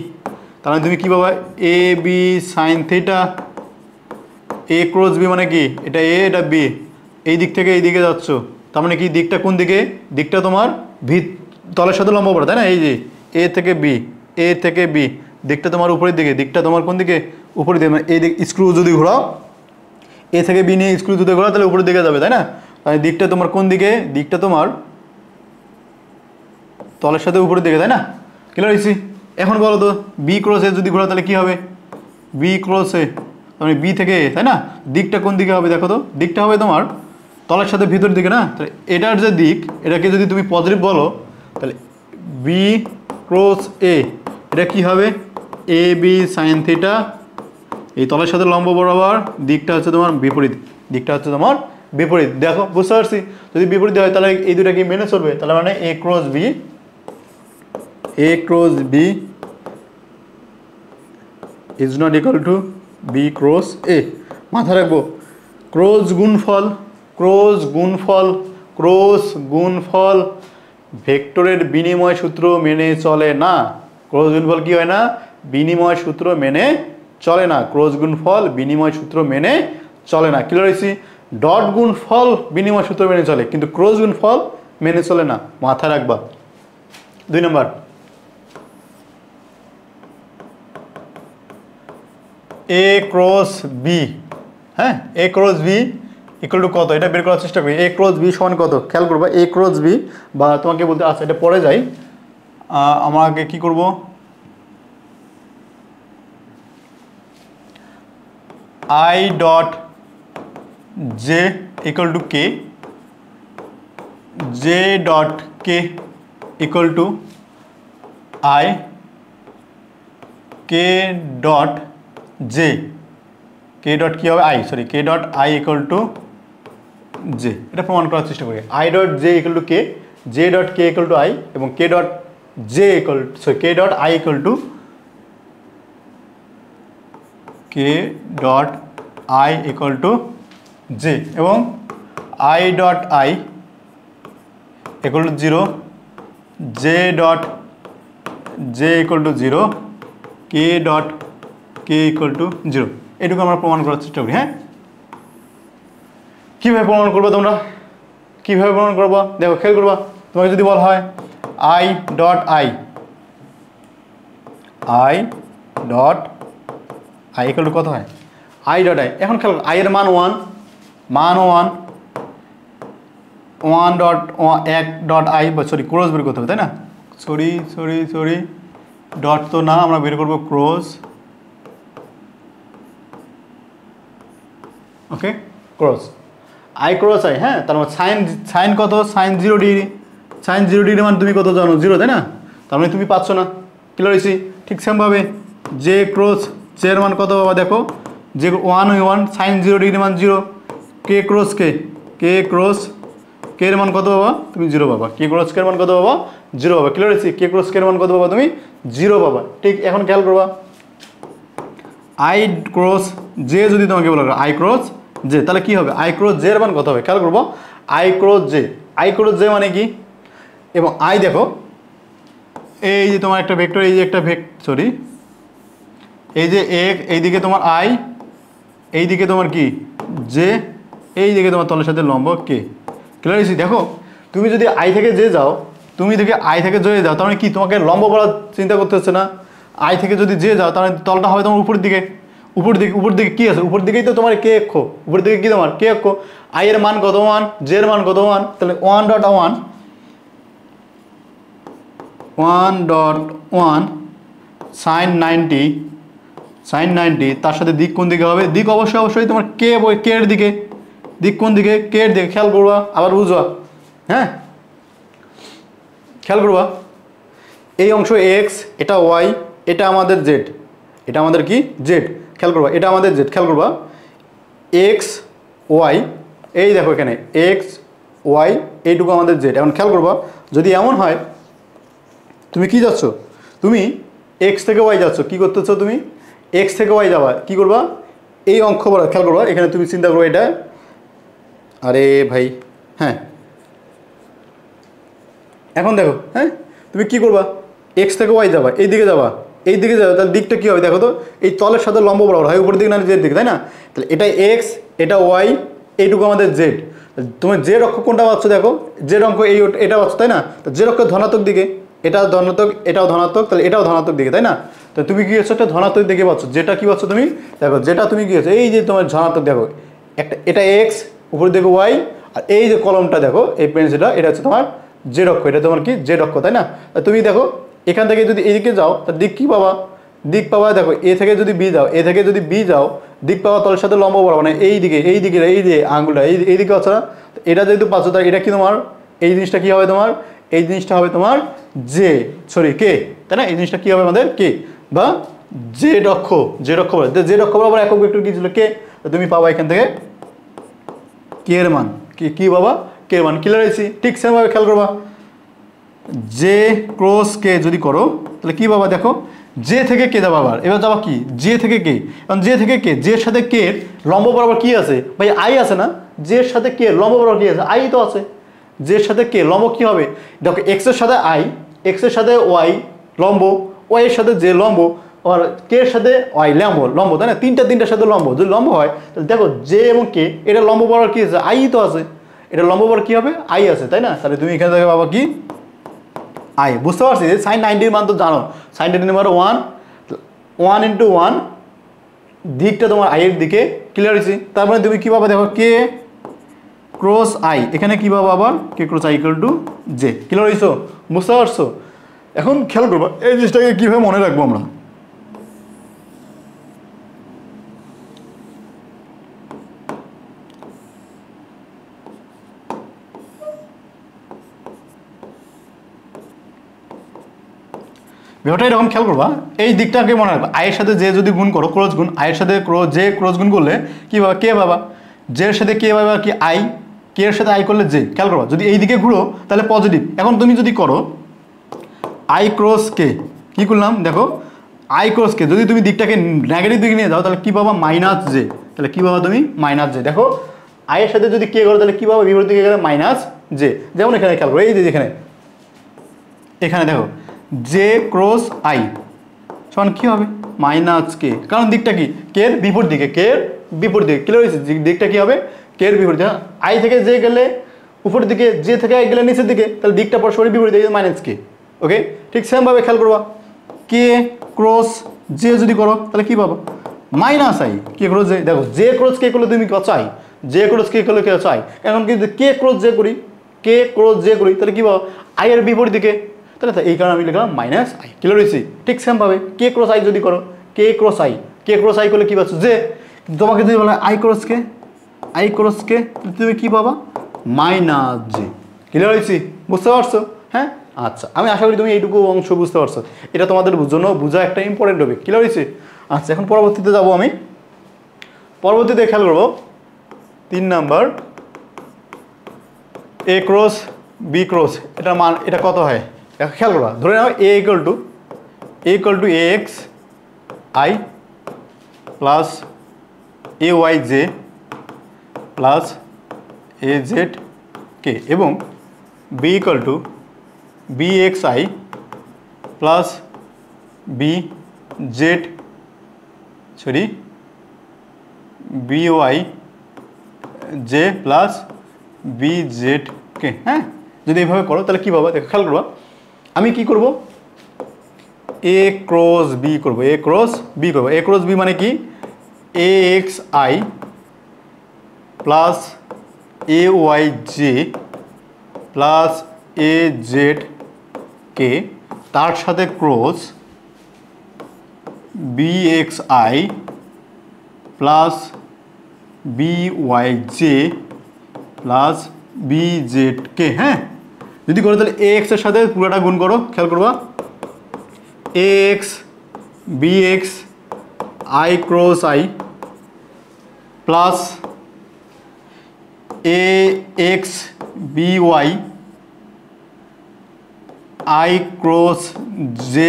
তাহলে তুমি কী পাবা? A B sine theta. A cross B মানে কি? এটা এ, এটা বি, এই দিক থেকে এই দিকে যাচ্ছ, তার মানে কি দিকটা কোন দিকে? দিকটা তোমার তলের সাথে লম্ব বরাবর, তাই না? এই যে এ থেকে বি, দিকটা তোমার উপরের দিকে, দিকটা তোমার কোন দিকে? উপরের দিকে। মানে এই দিক স্ক্রু যদি ঘোরাও, এ থেকে বি নিয়ে স্ক্রু যদি ঘোরাও তাহলে উপরের দিকে যাবে, তাই না? তাহলে দিকটা তোমার কোন দিকে? দিকটা তোমার তলের সাথে উপরের দিকে, তাই না? ক্লিয়ার হয়েছি? এখন বলো তো, বি ক্রস এ যদি ঘোরাও তাহলে কি হবে? বি ক্রস এ, মানে বি থেকে এ, তাই না? দিকটা কোন দিকে হবে দেখো তো? দিকটা হবে তোমার তলের সাথে ভিতর দিকে, না? তাহলে এটার যে দিক, এটাকে যদি তুমি পজিটিভ বলো তাহলে বি ক্রস এ, এটা কি হবে? A B sine theta. এই তলের সাথে লম্ব বরাবর দিকটা হচ্ছে তোমার বিপরীত, দেখো, বুঝতে পারছি? যদি বিপরীত হয় তাহলে এই দুটা কি মেনে চলবে? তাহলে মানে A cross B is not equal to B cross A. মাথায় রাখবো, ক্রস গুণফল ভেক্টরের বিনিময় সূত্র মেনে চলে না। ক্রস গুণফল কি হয় না? বিনিময় সূত্র মেনে চলে না। ক্রস গুণফল বিনিময় সূত্র মেনে চলে না। ক্লিয়ার হয়েছি? ডট গুণফল বিনিময় সূত্র মেনে চলে, কিন্তু ক্রস গুণফল মেনে চলে না। মাথায় রাখবা। 2 নম্বর, এ ক্রস বি, হ্যাঁ, এ ক্রস বি ইকুয়াল টু কত? এটা বের করার চেষ্টা করি। এ ক্রস বি সমান কত? খেয়াল করবা, এ ক্রস বি, বা তোমাকে বলতে, আচ্ছা এটা পরে যাই, আমাকে কি করব? I dot J equal to k, j dot K equal to i, k dot j, k dot কী হবে i, sorry k dot i equal to j. এটা প্রমাণ করার চেষ্টা করি। I dot J equal to k, j dot K equal to i, এবং k dot J equal sorry k dot i equal to k dot i equal to j, এবং i dot i equal to 0, J dot J equal to 0, K dot K equal to 0। এটুকু আমরা প্রমাণ করার চেষ্টা করি। হ্যাঁ, কীভাবে প্রমাণ করবো তোমরা, কীভাবে প্রমাণ করবো দেখো, খেয়াল করবা। তোমাকে যদি বলা হয় I dot I, I dot i equal two কত হয়, আই ডট আই। এখন খেয়াল আই এর মান 1, মান 1, 1 dot 1 dot I, sorry cross বের করতে হবে তাই না, সরি ডট তো না, আমরা বের করবো cross. Okay, cross I cross I. হ্যাঁ, তার মানে সাইন কত, সাইন 0 ডিগ্রি, সাইন 0 ডিগ্রি মান তুমি কত জানো, 0 তাই না, তার মানে তুমি পাচ্ছ না। ক্লিয়ার হয়েছি? ঠিক সেমভাবে জে ক্রস জে এর মান কত বাবা দেখো, যে 1 সাইন 0 ডিগ্রি মান 0, কে ক্রস কে, কে ক্রস কে এর মান কত বাবা তুমি 0 পাবা, কে ক্রস কে এর মান কত বাবা 0 পাবা। ক্লিয়ার হয়েছি? কে ক্রস কে এর মান কত পাবা তুমি 0 পাবা। ঠিক, এখন খেয়াল করবা আই ক্রস জে যদি তোমাকে বলা হয় আই ক্রস জে, তাহলে কি হবে, আই ক্রস জে এর মান কত হবে খেয়াল করবো, I cross J, I cross J মানে কি, এবং আই দেখো এই যে তোমার একটা ভেক্টর, এই যে একটা সরি এই যে এক, এইদিকে তোমার আই, এইদিকে তোমার কি জে, এইদিকে তোমার তলের সাথে লম্ব কে। ক্লিয়ার হয়েছি? দেখো তুমি যদি আই থেকে জে যাও, তুমি থেকে আই থেকে জে যাও, তার মানে কি তোমাকে লম্ব বলার চিন্তা করতে হচ্ছে না। আই থেকে যদি জে যাও তাহলে তলটা হবে তোমার উপর দিকে, উপর দিকে কি আছে, উপর দিকেই তো তোমার কে অক্ষ, উপর দিকে কি তোমার কে অক্ষ। আই এর মান কত 1, জে এর মান কত 1, তাহলে 1 ডট 1 সাইন 90 তার সাথে দিক কোন দিকে হবে, দিক অবশ্যই তোমার কে এর দিকে, দিক কোন দিকে, কে এর দিকে। খেয়াল করবা, আবার বুঝবা। হ্যাঁ, খেয়াল করবা, এই অংশ এক্স, এটা ওয়াই, এটা আমাদের জেড, এটা আমাদের কি জেড। খেয়াল করবা, এটা আমাদের জেড। খেয়াল করবা এক্স ওয়াই, এই দেখো এখানে এক্স ওয়াই, এইটুকু আমাদের জেড। এখন খেয়াল করবা, যদি এমন হয় তুমি কি যাচ্ছ, তুমি এক্স থেকে ওয়াই যাচ্ছ, কি করতেছো তুমি এক্স থেকে ওয়াই যাবা, কি করবা এই অঙ্ক বলা। খেয়াল করবা এখানে তুমি চিন্তা করবো এটা, আরে ভাই হ্যাঁ, এখন দেখো হ্যাঁ, তুমি কি করবা এক্স থেকে ওয়াই যাবা, এই দিকে যাবা, তাহলে দিকটা কী হবে দেখো তো, এই তলের সাথে লম্ব বরাবর হয়, উপরের দিকে না জেড দিকে, তাই না। তাহলে এটা এক্স, এটা ওয়াই, এইটুকু আমাদের জেড। তোমার জেড অক্ষ কোনটা পাচ্ছ দেখো, জেড অঙ্ক এই এটা পাচ্ছ তাই না, তো জেড অক্ষ ধনাত্মক দিকে, এটা ধনাত্মক, এটাও ধনাত্মক, তাহলে এটাও ধনাত্মক দিকে তাই না। তো তুমি কি হচ্ছে একটা ধনাত্মক দিকে পাচ্ছ, যেটা কি পাচ্ছ তুমি দেখো, যেটা তুমি কি হচ্ছে এই যে তোমার ধনাত্মক দেখো, একটা এটা এক্স, উপরের দিকে ওয়াই, আর এই যে কলমটা দেখো এই পেন্সিলটা, এটা হচ্ছে তোমার জেড অক্ষ, এটা তোমার কি জেড অক্ষ তাই না। তুমি দেখো এখান থেকে যদি এইদিকে যাও তার দিক কি পাবা, দিক পাবা দেখো এ থেকে যদি বি যাও, এ থেকে যদি বি যাও, দিক পাওয়া তলের সাথে লম্ব বরাবর, মানে এই দিকে এই যে আঙুলটা এইদিকে পাচ্ছ না, এটা যেহেতু পাচ্ছ তার এটা কি তোমার এই জিনিসটা কি হবে তোমার, এই জিনিসটা হবে তোমার জে সরি কে তাই না, এই জিনিসটা কি হবে আমাদের কে বা জেড অক্ষ, জেড অক্ষ বলে, জেড অক্ষ বরাবর একক ভেক্টর কি ছিল কে, তুমি পাবা এখান থেকে কে এর মান, কি বাবা কে এর মান। ক্লিয়ার হয়েছি? ঠিক সেমভাবে খেয়াল করবা, জে ক্রস কে যদি করো তাহলে কি বাবা দেখো, জে থেকে কে যাবা, আবার এবার যাবা কি জে থেকে কে, কারণ জে থেকে কে, জে এর সাথে কে লম্ব বরাবর কি আছে ভাই আই আছে না, জে এর সাথে কে লম্ব বরাবর কি আছে আই তো আছে, জে এর সাথে কে লম্ব কি হবে দেখো, এক্স এর সাথে আই, এক্স এর সাথে ওয়াই লম্ব, ওয়াই এর সাথে জে লম্ব, আর কে এর সাথে ওয়াই লম্ব তাই না, তিনটার সাথে লম্ব, যদি লম্ব হয় তাহলে দেখো জে এবং কে এটা লম্ব বরাবর কি আছে আই তো আছে, এটা লম্ব বরাবর কি হবে আই আছে তাই না। তাহলে তুমি এখানে থেকে পাবা কি আই। বুঝতে পারছি যে সাইন 90 মান তো জানো, সাইন 90 মানে 1 ইন্টু 1, দিকটা তোমার আই এর দিকে। ক্লিয়ার হয়েছি? তারপরে তুমি কী পাবা দেখো কে ক্রস আই, এখানে কী পাবা আবার k cross i equal to j. Clear হয়েছো? বুঝতে পারছো? এখন খেয়াল করবো এই জিনিসটাকে কীভাবে মনে রাখবো আমরা। ব্যাপারটা এরকম খেয়াল করবা, এই দিকটাকে মনে রাখবা। আয়ের সাথে যে যদি গুণ করো ক্রস গুণ, আয়ের সাথে যে ক্রস গুণ করলে কি পাবা, কে পাবা। জের সাথে কে পাবা কি আই, কে এর সাথে আই করলে জে। খেয়াল করবা যদি এই দিকে ঘুরো তাহলে পজিটিভ। এখন তুমি যদি করো আই ক্রস কে, কী করলাম দেখো আই ক্রস কে, যদি তুমি দিকটাকে নেগেটিভ দিকে নিয়ে যাও তাহলে কী পাবা মাইনাস জে। তাহলে কী পাবা তুমি মাইনাস জে। দেখো আয়ের সাথে যদি কে করো তাহলে কী পাবা বিপরীত দিকে গেলে মাইনাস জে। যেমন এখানে খেয়াল করো এই যে এখানে দেখো জে ক্রস আই সমান কী হবে মাইনাস কে, কারণ দিকটা কি কে এর বিপরীত দিকে, কে এর বিপরীত দিকে। ক্লিয়ার হয়েছে, দিকটা কী হবে কে এর বিপরীত। আই থেকে জে গেলে উপরের দিকে, জে থেকে আই গেলে নিচের দিকে, তাহলে দিকটা পরস্পর বিপরীত দিকে মাইনাস কে। ওকে, ঠিক সেমভাবে খেয়াল করবা কে ক্রস জে যদি করো তাহলে কী পাবো minus I. K cross J, দেখো জে ক্রস কে করলে তুমি কত চাই, জে ক্রস কে করলে কে চাই। এখন কিন্তু কে ক্রস জে করি, কে ক্রস জে করি তাহলে কী পাবো আই এর বিপরীত দিকে, তাহলে এই কারণে আমি লিখলাম মাইনাস আই। ক্লিয়ার হয়েছি, ঠিক সেমভাবে কে ক্রস আই যদি করো, K cross I, K cross I করলে কী পাচ্ছ জে। তোমাকে যদি বলে আই ক্রস কে তুমি কী পাবা মাইনাস জে। ক্লিয়ার হয়েছি, বুঝতে পারছো? হ্যাঁ আচ্ছা, আমি আশা করি তুমি এইটুকু অংশ বুঝতে পারছো। এটা তোমাদের জন্য বোঝা একটা ইম্পর্টেন্ট টপিক। ক্লিয়ার হয়েছে? আচ্ছা, এখন পরবর্তীতে যাব আমি। পরবর্তীতে খেয়াল করবো 3 number A cross B cross, এটার মান এটা কত হয় খেয়াল করবা। ধরে নাও A equal to A X I plus A Y J plus A Z K এবং B equal to B X I plus B Z B Y J plus B Z K. হ্যাঁ, যদি এইভাবে করো তাহলে কী পাবা দেখো, খেয়াল করবা। আমি কি করব এ ক্রস বি করবো, এ ক্রস বি করবো। এ ক্রস বি মানে কি A X I plus A Y J plus A Z K, তার সাথে cross B X I plus B Y J plus B Z K. হ্যাঁ, যদি করো তাহলে এ এক্সের সাথে পুরোটা গুণ করো। খেয়াল করবা A X B X I cross I plus A X B Y I cross J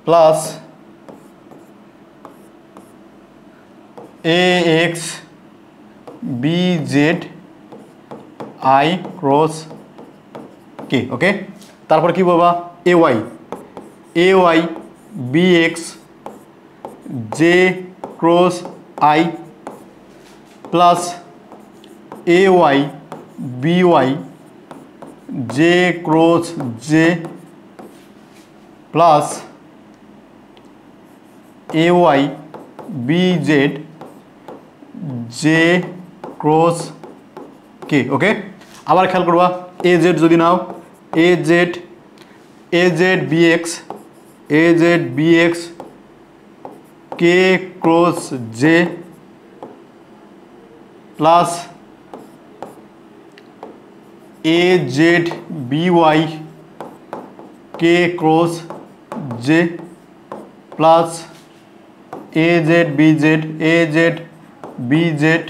plus A X B Z I cross K. Okay, তারপর কি বলবা A Y B X J cross I plus A Y B Y J cross J plus A Y B Z J cross K. Okay, আবার খেয়াল করবা A Z যদি নাও A Z B X K cross J plus A Z B Y K cross J plus A Z B Z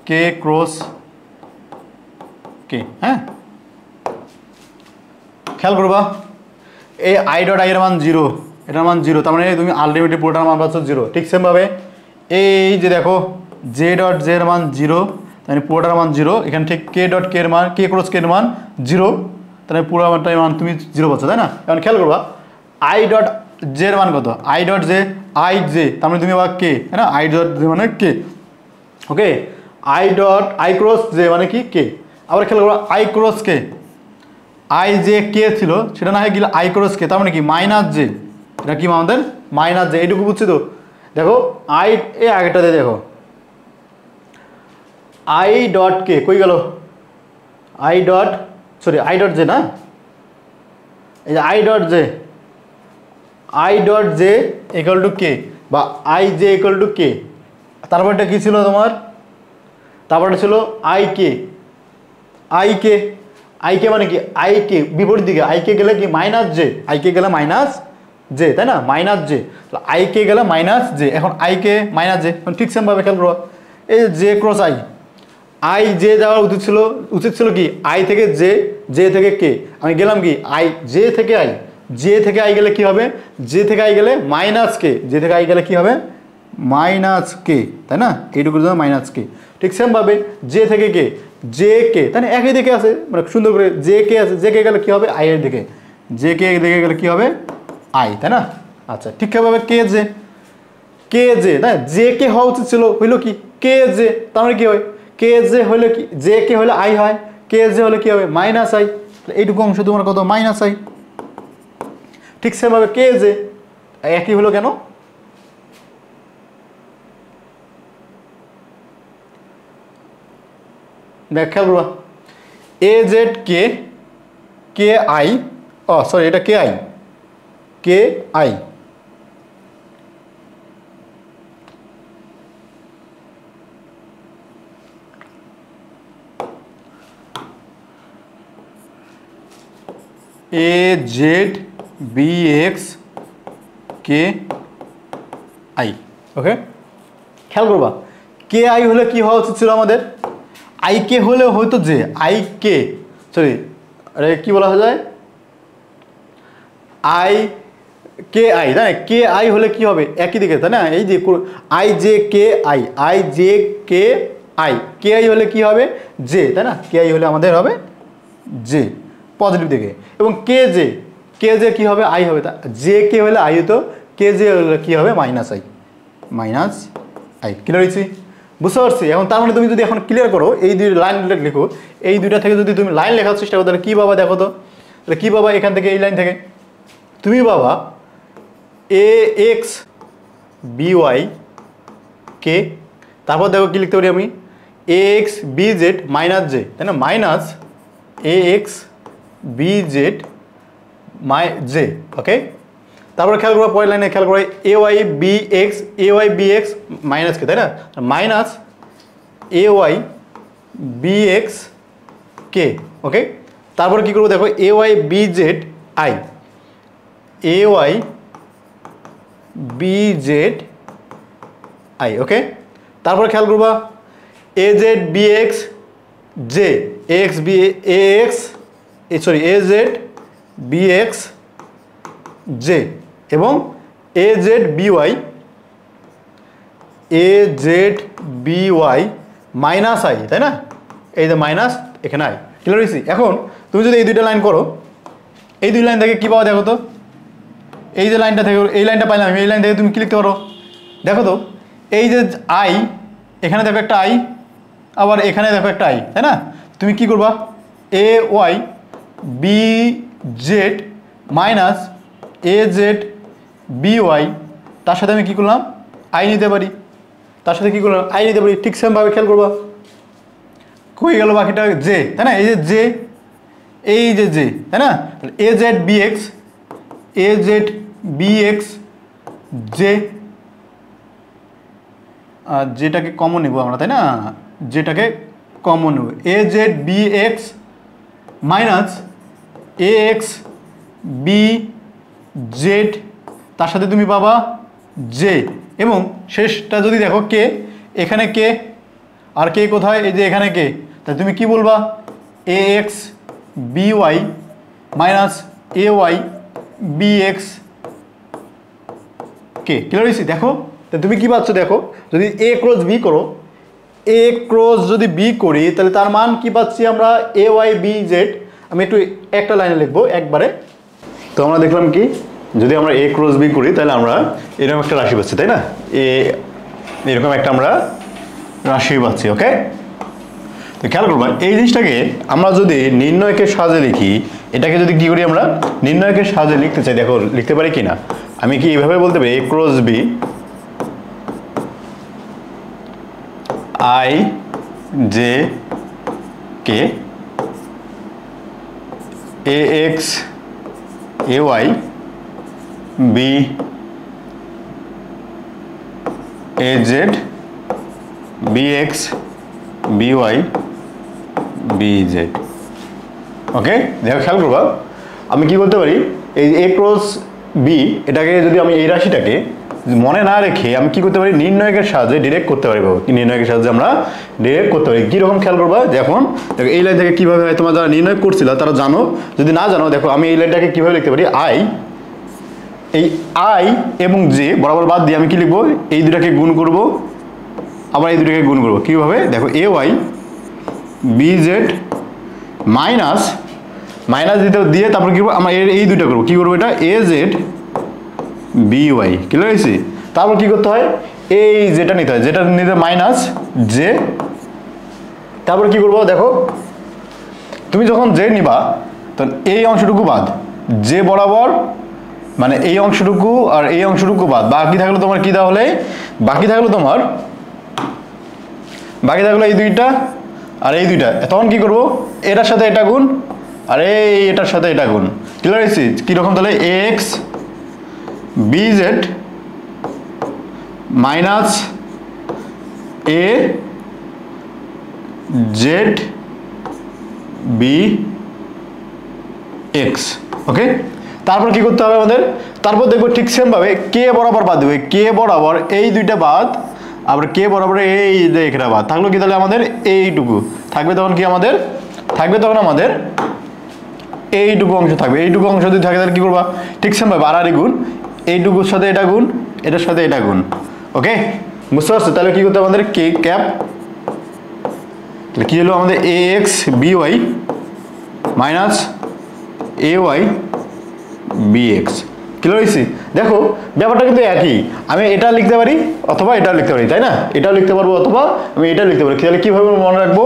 K cross K. হ্যাঁ, খেয়াল করবা এই I dot I এর মান 0, এটার মান 0, তার মানে তুমি আলটিমেটলি পুরোটার মান পাচ্ছ 0। ঠিক সেমভাবে এই যে দেখো জে ডট জে এর মান 0, তাহলে পুরোটার মান 0। এখানে ঠিক কে ডট কে এর মান, কে ক্রস কে এর মান 0, তাহলে পুরো মানটার মান তুমি 0 পাচ্ছ, তাই না? এখন খেয়াল করবা আই ডট জে এর মান কত, I dot J I J, তার মানে তুমি আবার কে, হ্যাঁ না, আই ডট জে মানে কে। ওকে, আই ক্রস জে মানে কি কে। আবার খেয়াল করবা আই ক্রস কে, আই যে কে ছিল সেটা না হয়ে গেলে আই ক্রস কে, তার মানে কি মাইনাস জে। এটা কি আমাদের মাইনাস জে, এইটুকু বুঝছি তো। দেখো আই এ আগেটাতে দেখো আই ডট কে কই গেল, আই ডট জে না, এই যে I dot J equal to K বা I J equal to K. তারপরটা কী ছিল তোমার, তারপরটা ছিল আই কে আই কে মানে কি আই কে বিপরীত দিকে আই কে গেলে কি মাইনাস জে, আই কে গেলে মাইনাস জে, তাই না, মাইনাস জে, আই কে গেলে মাইনাস জে, এখন আই কে মাইনাস জে, ঠিক সেমভাবে খেয়াল করো এই J cross I, I J যাওয়ার উচিত ছিল কি আই থেকে জে, জে থেকে কে, আমি গেলাম কি আই জে থেকে আই, জে থেকে আই গেলে কি হবে, জে থেকে আই গেলে মাইনাস কে, জে থেকে আই গেলে কি হবে মাইনাস কে, তাই না, এইটুকুর জন্য মাইনাস কে, ঠিক সেমভাবে জে থেকে কে, জে কে, তাই না একই দিকে আছে, মানে সুন্দর করে জে কে আছে, জে কে গেলে কি হবে আই এর দিকে, জে কে দিকে গেলে কি হবে আই, তাই না। আচ্ছা ঠিকভাবে কে জে তাই জে কে হওয়া উচিত ছিল, হইলো কি কে জে, তার মানে কি হয় কে জে হলে কি জে কে হলে আই হয়, কে জে হলে কি হবে মাইনাস আই, এইটুকু অংশ তোমার কত মাইনাস আই, ঠিক সেভাবে কে জে একই হলো কেন, ব্যাখ্যা করবা A Z K, K I, oh sorry এটা K I, K I, A Z B X K I, okay খেয়াল করবা কে আই হলে কি হওয়া উচিত ছিল আমাদের, আই কে হলে হয়তো যে আই কে সরি আরে কি বলা যায় আই কে আই, তাই না কে আই হলে কি হবে একই দিকে, তাই না এই যে I J K I, I J K I, K I হলে কি হবে জে, তাই না কে আই হলে আমাদের হবে জে পজিটিভ দিকে, এবং কে জে কি হবে আই হবে, তা জে কে হলে আই হতো, কে জে হলে কি হবে minus I, minus I, clear হয়েছি বুঝতে পারছি। এখন তার মানে তুমি যদি এখন ক্লিয়ার করো এই দুই লাইন লিখো, এই দুইটা থেকে যদি তুমি লাইন লেখার চেষ্টা করো তাহলে কী বাবা দেখো তো, তাহলে কী বাবা এখান থেকে এই লাইন থেকে তুমি বাবা A X B Y K, তারপর দেখো কী লিখতে পারি আমি A X B Z minus J, তাই না minus A X B Z minus J, okay তারপরে খেয়াল করবো পরের লাইনে খেয়াল করবো A Y B X minus K, তাই না minus A Y B X K, okay তারপরে কী করবো দেখো A Y B Z I, A Y B Z I, okay তারপরে খেয়াল করবা A Z B X J, X B A X sorry A Z B X J, এবং A Z B Y minus I, তাই না এই যে minus এখানে I, clear হয়েছি। এখন তুমি যদি এই দুইটা লাইন করো এই দুই লাইন থেকে কী পাওয়া দেখো তো, এই যে লাইনটা থেকে এই লাইনটা পাইলাম এই লাইন থেকে তুমি কী লিখতে পারো দেখো তো, এই যে আই এখানে দেখো একটা আই, আবার এখানে দেখো একটা আই, তাই না তুমি কি করবা A Y B Z minus A Z B Y, তার সাথে আমি কী করলাম আই নিতে পারি, তার সাথে কী করলাম আই নিতে পারি, ঠিক সেমভাবে খেয়াল করবা কই গেল বাকিটা জে, তাই না এই যে জে, এই যে জে, তাই না A Z B X J, যেটাকে কমন নেব আমরা, তাই না যেটাকে কমন নেব A Z B X minus A X B Z, তার সাথে তুমি পাবা জে, এবং শেষটা যদি দেখো কে, এখানে কে আর কে কোথায় এই যে এখানে কে, তাই তুমি কি বলবা এ X B Y minus A Y B X K, clear হয়েছি। দেখো তো তুমি কি পাচ্ছ দেখো, যদি এ ক্রস বি করো, এ ক্রস যদি বি করি তাহলে তার মান কি পাচ্ছি আমরা এ ওয়াই বি জেড, আমি একটু একটা লাইনে লিখবো একবারে, তো আমরা দেখলাম কি যদি আমরা এ ক্রস বি করি তাহলে আমরা এরকম একটা রাশি পাচ্ছি, তাই না এরকম একটা আমরা রাশি পাচ্ছি, ওকে তো খেয়াল করবা এই জিনিসটাকে আমরা যদি নির্ণয়কের সাহায্যে লিখি, এটাকে যদি কী করি আমরা নির্ণয়কের সাহায্যে লিখতে চাই, দেখো লিখতে পারি কি না, আমি কি এইভাবে বলতে পারি A cross B I J K A X A Y B A Z B X B Y B Z, okay, দেখো খেয়াল করবা, আমি কি করতে পারি, এই এ ক্রস বি এটাকে যদি আমি এই রাশিটাকে মনে না রেখে আমি কি করতে পারি, নির্ণয়কের সাহায্যে ডিরেক্ট করতে পারি। নির্ণয়কের সাহায্যে আমরা ডিরেক্ট করতে পারি। কীরকম খেয়াল করবা, যখন দেখো এই লাইন থেকে কীভাবে হয় তোমরা যারা নির্ণয় করছিল তারা জানো, যদি না জানো দেখো আমি এই লাইনটাকে কীভাবে লিখতে পারি, এই আই এবং জে বরাবর বাদ দিয়ে আমি কি লিখবো, এই দুটাকে গুণ করব, আবার এই দুটাকে গুণ করবো। কীভাবে দেখো, A Y B Z minus দিতে দিয়ে তারপর কী করবো, আমরা এই দুইটা করবো, কী করবো, এটা A Z B Y, clear হয়েছে। তারপর কী করতে হয়, এই যেটা নিতে হয়, যেটা নিতে মাইনাস জে, তারপর কী করবো দেখো, তুমি যখন জে নিবা তখন এই অংশটুকু বাদ, জে বরাবর মানে এই অংশটুকু আর এই অংশটুকু বাদ, বাকি থাকলো তোমার কী, তাহলে বাকি থাকলো এই দুইটা আর এই দুইটা। তখন কি করব, এটার সাথে এটা গুণ আর এটার সাথে এটা গুণ, ক্লিয়ার হয়েছে। কীরকম তাহলে, X B Z minus A Z B X. Okay, তারপর কি করতে হবে আমাদের, তারপর দেখবো ঠিক সেমভাবে কে বরাবর বাদ দেবে, কে বরাবর এই দুইটা বাদ, আবার কে বরাবর এই যে এখানে বাদ থাকলো কি, তাহলে আমাদের এইটুকু থাকবে, তখন কি আমাদের থাকবে, তখন আমাদের এইটুকু অংশ থাকবে। এইটুকু অংশ যদি থাকে তাহলে কী করবা, ঠিক সেমভাবে বাড়ারি গুণ, এইটুকুর সাথে এটা গুণ, এটার সাথে এটা গুণ। ওকে, বুঝতে পারছো, তাহলে কী করতে হবে আমাদের, কে ক্যাপ, তাহলে কী হলো আমাদের এ X B Y minus A Y B x, clear হয়েছে। দেখো ব্যাপারটা কিন্তু একই, আমি এটা লিখতে পারি অথবা এটাও লিখতে পারি, তাই না, এটাও লিখতে পারবো অথবা আমি এটাও লিখতে পারি। তাহলে কীভাবে মনে রাখবো,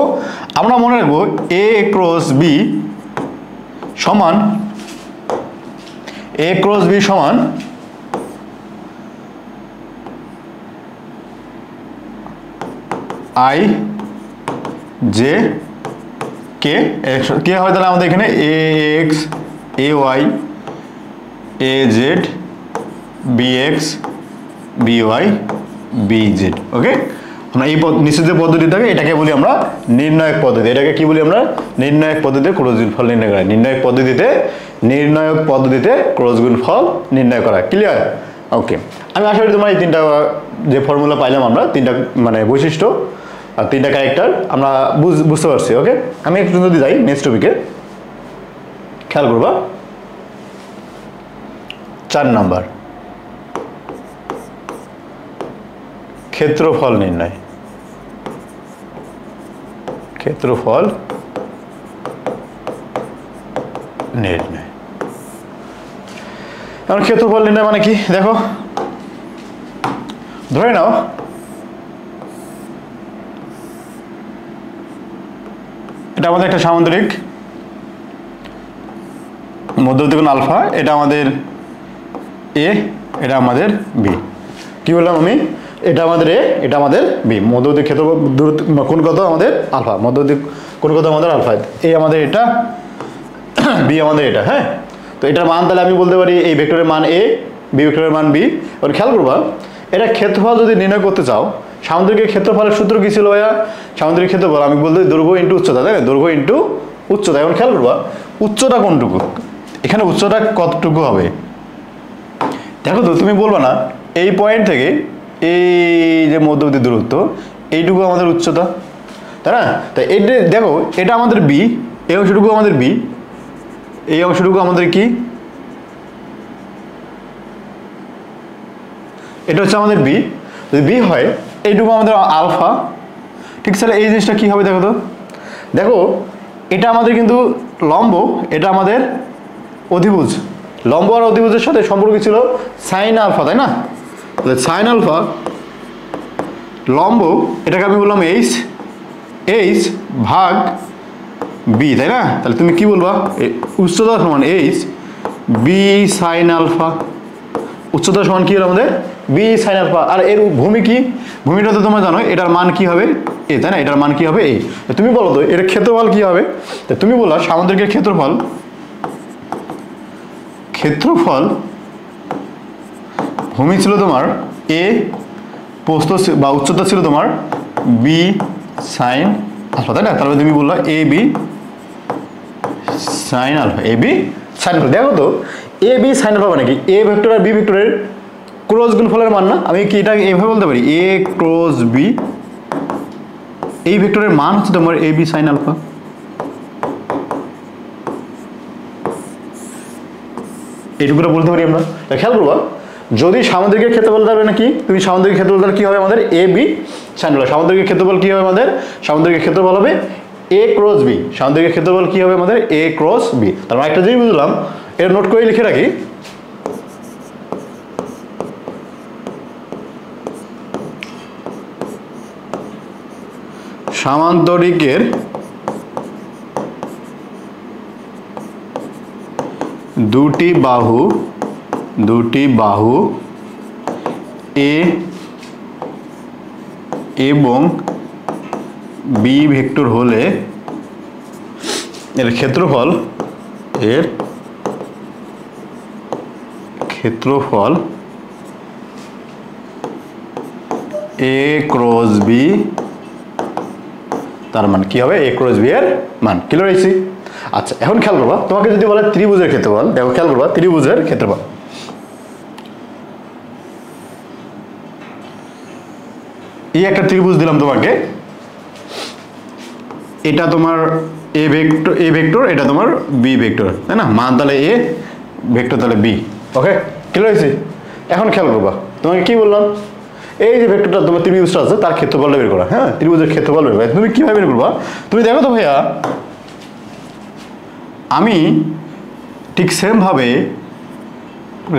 আমরা মনে রাখবো এ ক্রস বি সমান আই জে কে, কে হয় তাহলে আমাদের এখানে A X A Y A Z B X B Y B Z. Okay, আমরা এই নিশ্চিত যে পদ্ধতি থাকে এটাকে বলি আমরা নির্ণায়ক পদ্ধতি। এটাকে কি বলি আমরা, নির্ণায়ক পদ্ধতিতে ক্রস গুণফল নির্ণয় করা। নির্ণায়ক পদ্ধতিতে ক্রস গুণফল নির্ণয় করা, ক্লিয়ার। ওকে, আমি আশা করি তোমার এই তিনটা যে ফর্মুলা পাইলাম আমরা, তিনটা মানে বৈশিষ্ট্য আর তিনটা ক্যারেক্টার আমরা বুঝতে পারছি। ওকে, আমি একটু যদি যাই নেক্সট টপিকে, খেয়াল করবা 4 নাম্বার ক্ষেত্রফল নির্ণয়। এখন ক্ষেত্রফল নির্ণয় মানে কি, দেখো ধরে নাও এটা আমাদের একটা সামুদ্রিক মধ্যবর্তী কোণ আলফা, এটা আমাদের এ, এটা আমাদের বি। কি বললাম আমি, এটা আমাদের এ, এটা আমাদের বি। মধ্যবর্তী ক্ষেত্রফল কোণ কত আমাদের আলফা, মধ্যবর্তী কোণ কত আমাদের আলফা, এ আমাদের এটা, বি আমাদের এটা। হ্যাঁ, তো এটার মান তাহলে আমি বলতে পারি এই ভেক্টরের মান এ, বি ভেক্টরের মান বি। এবার খেয়াল করবা, এটা ক্ষেত্রফল যদি নির্ণয় করতে চাও, সামুদ্রিক ক্ষেত্রফলের সূত্র কি ছিল ভাইয়া, সামুদ্রিক ক্ষেত্রফল আমি বলতে দৈর্ঘ্য ইন্টু উচ্চতা, তাই না, দৈর্ঘ্য ইন্টু উচ্চতা। এখন খেয়াল করবা উচ্চতা কোনটুকু, এখানে উচ্চতা কতটুকু হবে, দেখো তো তুমি বলবা না এই পয়েন্ট থেকে এই যে মধ্যবর্তী দূরত্ব এইটুকু আমাদের উচ্চতা, তাই না। তাই এটা দেখো, এটা আমাদের বি, এই অংশটুকু আমাদের বি, এই অংশটুকু আমাদের কি, এটা হচ্ছে আমাদের বি। যদি বি হয় এইটুকু আমাদের আলফা, ঠিক তাহলে এই জিনিসটা কি হবে দেখো তো, দেখো এটা আমাদের কিন্তু লম্ব, এটা আমাদের অধিভুজ। লম্ব আর অধিভুজের সাথে সম্পর্ক ছিল সাইন আলফা, তাই না। তাহলে সাইন আলফা লম্ব, এটাকে আমি বললাম এইচ ভাগ বি, তাই না। তাহলে তুমি কি বলবা, উচ্চতা সমান এইচ বি সাইন আলফা, উচ্চতা সমান কি হলো আমাদের বি সাইন আলফা। আর এর ভূমি কি, ভূমিটা তো তোমরা জানো, এটার মান কি হবে এ, তাই না, এটার মান কি হবে এ। তুমি বলো তো এর ক্ষেত্রফল কি হবে, তুমি বললা সামুদ্রিকের ক্ষেত্রফল ভূমি ছিল তোমার এ, প্রস্থ বা উচ্চতা ছিল তোমার বি সাইন আলফা, তাই না। তাহলে তুমি বললা A B sine alpha, A B sine alpha. দেখো তো এ বি সাইন আলফা মানে কি, এ ভেক্টর আর বি ভেক্টরের ক্রস গুণফলের মান না। আমি কি এটা এইভাবে বলতে পারি, এ ক্রস বি, এই ভেক্টরের মান হচ্ছে তোমার এ বি সাইন আলফা। এইটুকুটা বলতে পারি আমরা। খেয়াল করবা, যদি সামুদ্রিকের ক্ষেত্রফল তাহলে নাকি তুমি সামুদ্রিক ক্ষেত্রফল তাহলে কি হবে আমাদের এ বি সাইন আলফা। সামুদ্রিকের ক্ষেত্রফল কি হবে আমাদের, সামুদ্রিকের ক্ষেত্রফল হবে এ ক্রস বি। সামুদ্রিকের ক্ষেত্রফল কি হবে আমাদের এ ক্রস বি। তার মানে একটা জিনিস বুঝলাম, এটা নোট করে লিখে রাখি। সামান্তরিকের দুটি বাহু এ এবং বি ভেক্টর হলে এর ক্ষেত্রফল এ ক্রস বি, তার মানে কি হবে এ ক্রস বি এর মান। ক্লিয়ার হয়েছি? আচ্ছা, এখন খেয়াল করবা, তোমাকে যদি বলে ত্রিভুজের ক্ষেত্রফল, দেখো খেয়াল করবা ত্রিভুজের ক্ষেত্রফল, এই একটা ত্রিভুজ দিলাম তোমাকে, এটা তোমার এ ভেক্টর, এটা তোমার বি ভেক্টর, তাই না? মান তাহলে এ, ভেক্টর তাহলে বি। ওকে, ক্লিয়ার হয়েছে? এখন খেয়াল করবা, তোমাকে কি বললাম, এই যে ভেক্টরটা তোমার ত্রিভুজটা আছে তার ক্ষেত্রফলটা বের করা। হ্যাঁ, ত্রিভুজের ক্ষেত্রফল বের করা। তুমি কিভাবে বের করবা, তুমি দেখো তো ভাইয়া, আমি ঠিক সেম ভাবে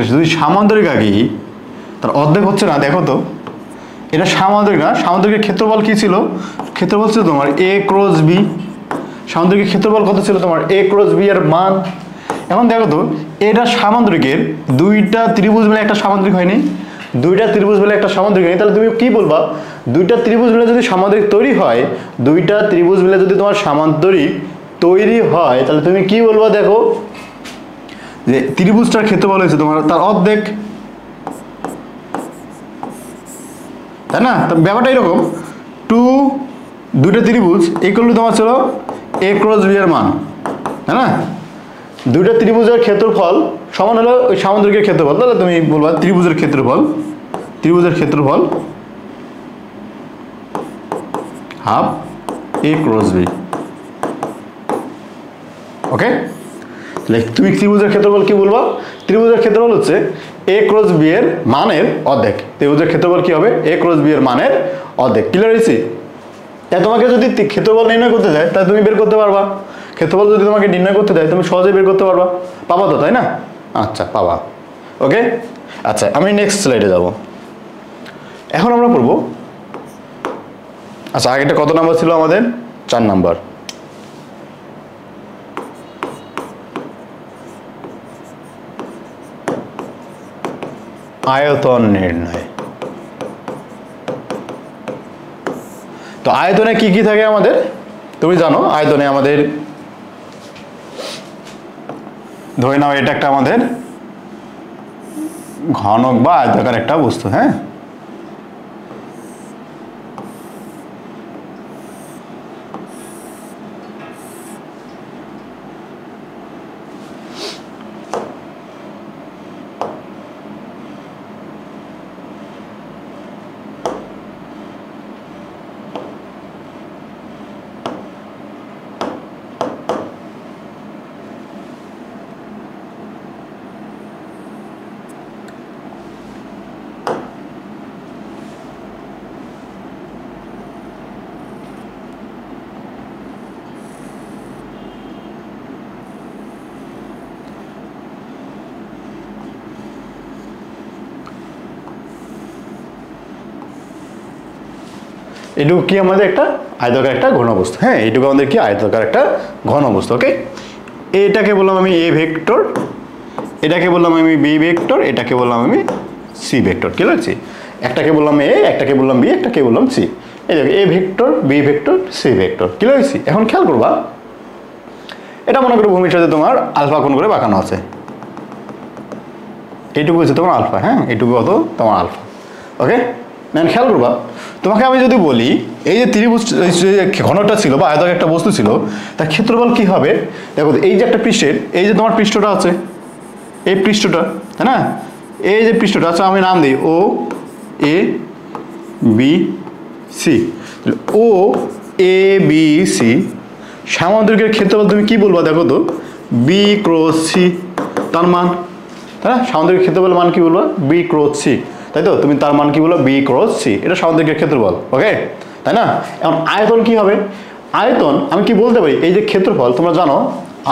যদি সামান্তরিক আঁকি, তার অর্ধেক হচ্ছে না। দেখো তো এটা সামান্তরিক না, সামান্তরিকের ক্ষেত্রফল কি ছিল, ক্ষেত্রফল ছিল তোমার এ ক্রস বি। সামান্তরিকের ক্ষেত্রফল কত ছিল তোমার এ ক্রস বি এর মান। এখন দেখো তো এটা সামান্তরিকের, দুইটা ত্রিভুজ মিলে একটা সামান্তরিক হয়নি, দুইটা ত্রিভুজ মিলে একটা সামান্তরিক হয়নি, তাহলে তুমি কি বলবা, দুইটা ত্রিভুজ মিলে যদি সামান্তরিক তৈরি হয়, দুইটা ত্রিভুজ মিলে যদি তোমার সামান্তরিক তৈরি হয়, তাহলে তুমি কি বলবা, দেখো যে ত্রিভুজটার ক্ষেত্রফল হয়েছে তোমার তার অর্ধেক, তাই না? ব্যাপারটা এরকম, দুইটা ত্রিভুজ ইকুয়াল টু তোমার ছিল এ ক্রস বি এর মান, তাই না? দুইটা ত্রিভুজের ক্ষেত্রফল সমান হলো ওই সামান্তরিকের ক্ষেত্রফল, তাহলে তুমি বলবা ত্রিভুজের ক্ষেত্রফল হাফ এ ক্রস বি। ওকে, তাহলে তুমি ত্রিভুজের ক্ষেত্রফল কি বলবা, ত্রিভুজের ক্ষেত্রফল হচ্ছে এ ক্রস বি এর মানের অর্ধেক। ত্রিভুজের ক্ষেত্রফল কি হবে, এ ক্রস বি এর মানের অর্ধেক। ক্লিয়ার হয়েছে? তাই তোমাকে যদি ক্ষেত্রফল নির্ণয় করতে দেয়, তাহলে তুমি বের করতে পারবা। ক্ষেত্রফল যদি তোমাকে নির্ণয় করতে দেয়, তুমি সহজেই বের করতে পারবা, পাবা তো, তাই না? আচ্ছা, পাবা। ওকে, আচ্ছা, আমি নেক্সট স্লাইডে যাব। এখন আমরা পড়বো, আচ্ছা আগেটা কত নাম্বার ছিল আমাদের, 4 নাম্বার। আয়তন নির্ণয়। তো আয়তনে কি কি থাকে আমাদের, তুমি জানো আয়তনে আমাদের, ধরে নাও এটা একটা আমাদের ঘনক বা আয়তাকার একটা বস্তু। হ্যাঁ, এটুকু কি আমাদের একটা আয়তাকার একটা ঘনবস্তু। হ্যাঁ, এইটুকু আমাদের কি আয়তাকার একটা ঘনবস্তু। ওকে, এটাকে বললাম আমি এ ভেক্টর, এটাকে বললাম আমি বি ভেক্টর, এটাকে বললাম আমি সি ভেক্টর। কি লাগছে, একটাকে বললাম এ, একটাকে বললাম বি, একটাকে বললাম সি। এই দেখো A vector, B vector, C vector. কি লাগছে? এখন খেয়াল করবা, এটা মনে করো ভূমির সাথে তোমার আলফা কোণ করে বাঁকানো আছে, এইটুকু হচ্ছে তোমার আলফা। হ্যাঁ, এইটুকু কত তোমার আলফা। ওকে, ম্যান খেয়াল করবা, তোমাকে আমি যদি বলি এই যে ত্রিভুজ ঘনকটা ছিল বা আয়তক একটা বস্তু ছিল, তার ক্ষেত্রফল কি হবে? দেখো এই যে একটা পৃষ্ঠের, এই যে তোমার পৃষ্ঠটা আছে, এই পৃষ্ঠটা, তাই না, এই যে পৃষ্ঠটা আছে, আমি নাম দিই ও A B C. O A B C সামুদ্রিকের ক্ষেত্রফল তুমি কি বলবা? দেখো তো বি ক্রস সি তার মান, তাই না? সামুদ্রিক ক্ষেত্রফলের মান কি বলবো? বি ক্রস সি, তাই তো? তুমি তার মান কি বলবো? বি ক্রস সি, এটা সামুদ্রিকের ক্ষেত্রফল। ওকে, তাই না? এখন আয়তন কি হবে? আয়তন আমি কি বলতে পারি? এই যে ক্ষেত্রফল তোমরা জানো,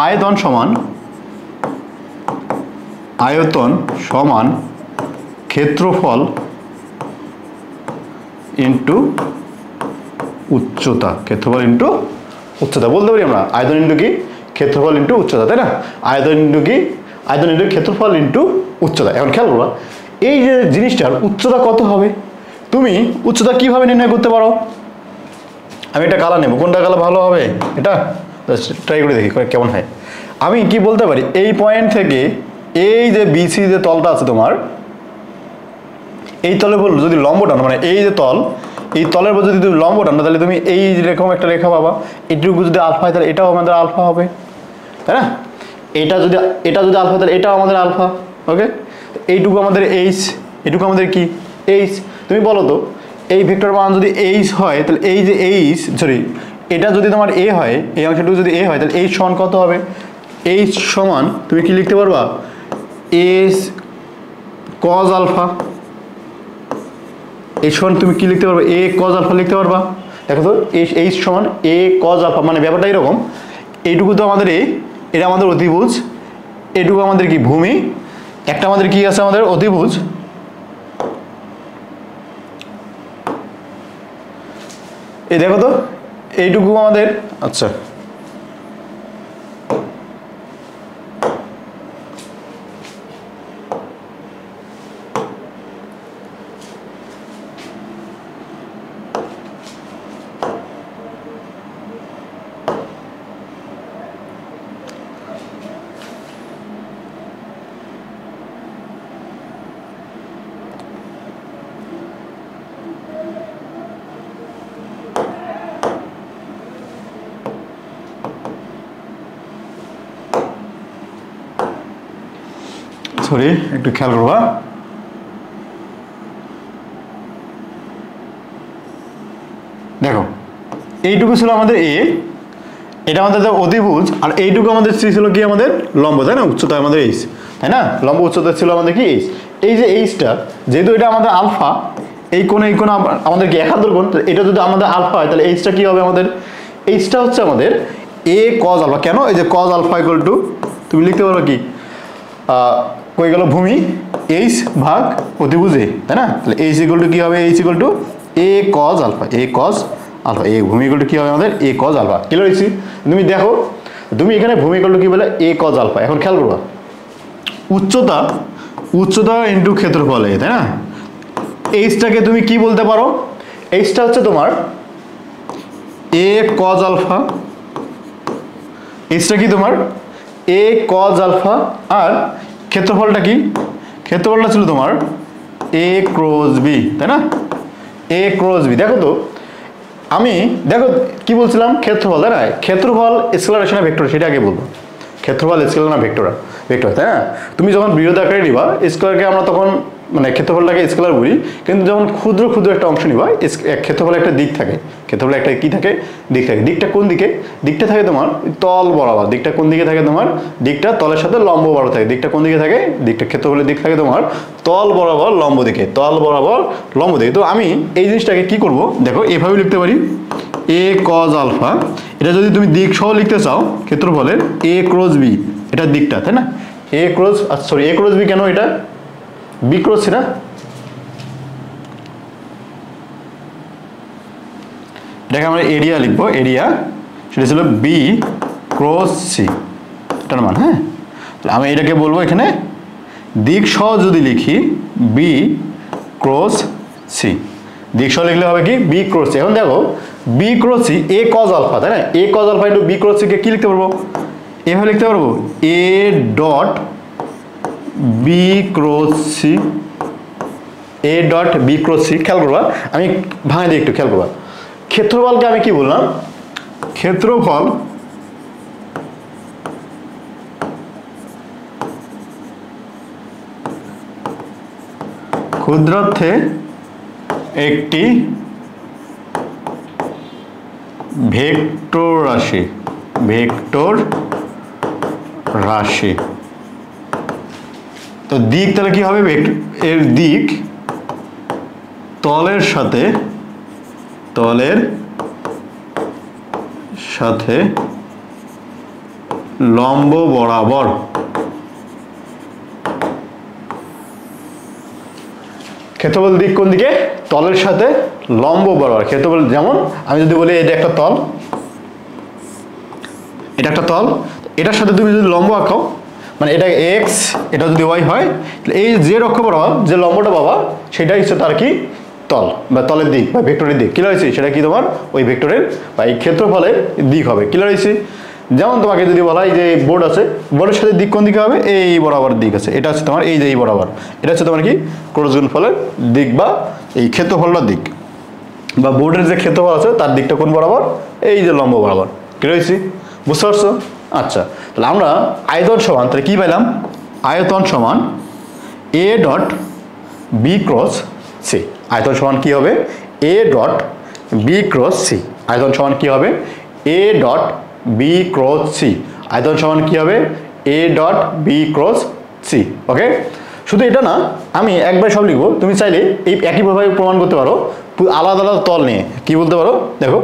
আয়তন সমান ক্ষেত্রফল ইন্টু উচ্চতা। ক্ষেত্রফল ইন্টু উচ্চতা বলতে পারি আমরা। আয়তন ইন্টু কি? ক্ষেত্রফল ইন্টু উচ্চতা, তাই না? আয়তন ইন্টু কি? আয়তন ইন্টু ক্ষেত্রফল ইন্টু উচ্চতা। এখন খেয়াল করবা, এই যে জিনিসটার উচ্চতা কত হবে, তুমি উচ্চতা কিভাবে নির্ণয় করতে পারো? আমি একটা কালার নেব, কোনটা কালার ভালো হবে? এটা ট্রাই করে দেখি কেমন হয়। আমি কি বলতে পারি, এই পয়েন্ট থেকে এই যে বিসি যে তলটা আছে তোমার, এই তলে বললো যদি লম্ব টানো, মানে এই যে তল, এই তলের উপর যদি তুমি লম্ব টানো, তাহলে তুমি এই রকম একটা রেখা পাবা। এইটুকু যদি আলফা হয় তাহলে এটাও আমাদের আলফা হবে, তাই না? এটা যদি আলফা তাহলে এটাও আমাদের আলফা। ওকে, এইটুকু আমাদের এইচ, এটুকু আমাদের কি? এইচ। তুমি বলো তো, এই ভেক্টর মান যদি এইচ হয়, তাহলে এই যে এইচ, সরি, এটা যদি তোমার এ হয়, এই অংশটুকু যদি এ হয়, তাহলে এইচ সমান কত হবে? এইচ সমান তুমি কি লিখতে পারবা? H cos alpha. এইচ সমান তুমি কি লিখতে পারবা? এ কজ আলফা লিখতে পারবা। দেখো তো, এইচ সমান এ কজ আলফা, মানে ব্যাপারটা এরকম, এইটুকু তো আমাদের এটা আমাদের অতিভুজ, এটুকু আমাদের কি? ভূমি। একটা আমাদের কি আছে? আমাদের অতিভুজ। এই দেখো তো, এইটুকু আমাদের, আচ্ছা সরি, একটু খেয়াল করবা। দেখো এইটুকু ছিল আমাদের এ, এটা আমাদের অতিভুজ, আর এইটুকু আমাদের সি ছিল কি? আমাদের লম্ব, তাই না? উচ্চতা আমাদের এইচ, তাই না? লম্ব উচ্চতা ছিল আমাদের কি? এইচ। এই যে এইচটা, যেহেতু এটা আমাদের আলফা, এই কোণে আমাদের কি একান্তর কোণ, এটা যদি আমাদের আলফা হয়, তাহলে এইচটা কি হবে? আমাদের এইচটা হচ্ছে আমাদের এ কজ আলফা। কেন? এই যে কজ আলফা ইকুয়াল টু, তুমি লিখতে পারো কি? কই গেল ভূমি, এইচ ভাগ অতিভুজ এ, তাই না? তাহলে এইচ ইকুয়াল টু কি হবে? H equal to A cos alpha, A cos alpha. এই ভূমি ইকুয়াল টু কি হবে? আমাদের এ কজ আলফা। ক্লিয়ার হয়েছি? তুমি দেখো, তুমি এখানে ভূমি ইকুয়াল টু কি বলে? এ কজ আলফা। এখন খেয়াল করবা, উচ্চতা ইন্টু ক্ষেত্রফল এ, তাই না? এইচটাকে তুমি কি বলতে পারো? এইচটা হচ্ছে তোমার এ কজ আলফা। এইচটা কি তোমার? এ কজ আলফা। আর ক্ষেত্রফলটা কি? ক্ষেত্রফলটা ছিল তোমার এ ক্রস বি, তাই না? এ ক্রস বি। দেখো তো, আমি দেখো কি বলছিলাম? ক্ষেত্রফল, তাই না? ক্ষেত্রফল স্কেলার না ভেক্টর, সেটা আগে বলবো। ক্ষেত্রফল স্কেলার না ভেক্টর, তাই না? তুমি যখন বৃহৎ আকারে নিবা স্কেলারকে, আমরা তখন মানে ক্ষেত্রফলটাকে স্কেলার বলি, কিন্তু যখন ক্ষুদ্র ক্ষুদ্র একটা অংশ নিবা, ক্ষেত্রফলের একটা দিক থাকে, ক্ষেত্রফলের একটা কি থাকে? দিক থাকে। দিকটা কোন দিকে? দিকটা থাকে তোমার তল বরাবর। দিকটা কোন দিকে থাকে তোমার? দিকটা তলের সাথে লম্ব বরাবর থাকে। দিকটা কোন দিকে থাকে? দিকটা ক্ষেত্রফলের দিক থাকে তোমার তল বরাবর লম্ব দিকে, তল বরাবর লম্ব দিকে। তো আমি এই জিনিসটাকে কি করব? দেখো এভাবে লিখতে পারি, এ কজ আলফা। এটা যদি তুমি দিক সহ লিখতে চাও, ক্ষেত্রফলের এ ক্রস বি, এটা দিকটা, তাই না? এ ক্রস, সরি, এ ক্রস বি কেন? এটা বি ক্রস সি না? এটাকে আমরা এরিয়া লিখবো, এরিয়া, সেটা ছিল বি ক্রস সি, এটার মান। হ্যাঁ, আমি এটাকে বলবো এখানে দিক সহ যদি লিখি বি ক্রস সি, দিক সহ লিখলে হবে কি? B cross C. এখন দেখো B cross C A cos alpha, তাই না? A cos alpha into B cross C কে কি লিখতে পারবো? এভাবে লিখতে পারবো, A dot B cross C A dot B cross C. খেয়াল করবা, আমি ভাঙে দিই একটু, খেয়াল করবা। ক্ষেত্রফলকে আমি কি বললাম? ক্ষেত্রফল ক্ষুদ্রার্থে একটি ভেক্টর রাশি, ভেক্টর রাশি। তো দিক তাহলে কি হবে? এর দিক তলের সাথে লম্ব বরাবর। ক্ষেত্রফল দিক কোন দিকে? তলের সাথে লম্ব বরাবর। ক্ষেত্রফল যেমন আমি যদি বলি এটা একটা তল, এটা একটা তল, এটার সাথে তুমি যদি লম্ব আঁকাও, মানে এটা এক্স, এটা যদি ওয়াই হয়, এই যে অক্ষ বরাবর যে লম্বটা পাবা সেটাই হচ্ছে তার কি? তল বা তলের দিক বা ভেক্টরের দিক। ক্লিয়ার হয়েছে? সেটা কি তোমার ওই ভেক্টরের বা এই ক্ষেত্রফলের দিক হবে। ক্লিয়ার হয়েছে? যেমন তোমাকে যদি বলা হয় যে বোর্ড আছে, বোর্ডের সাথে দিক কোন দিকে হবে? এই বরাবর দিক আছে, এটা হচ্ছে তোমার এই যে এই বরাবর, এটা হচ্ছে তোমার কি? ক্রস গুণফলের দিক বা এই ক্ষেত্রফলটার দিক, বা বোর্ডের যে ক্ষেত্রফল আছে তার দিকটা কোন বরাবর? এই যে লম্ব বরাবর। ক্লিয়ার হয়েছে? বুঝতে পারছো? আচ্ছা, তাহলে আমরা আয়তন সমান, তাহলে কি পাইলাম? আয়তন সমান A dot B cross C. আয়তন সমান কি হবে? A dot B cross C. আয়তন সমান কি হবে? A dot B cross C. আয়তন সমান কি হবে? A dot B cross C. Okay, শুধু এটা না, আমি একবার সব লিখবো। তুমি চাইলে এই একইভাবে প্রমাণ করতে পারো আলাদা আলাদা তল নিয়ে। কি বলতে পারো? দেখো,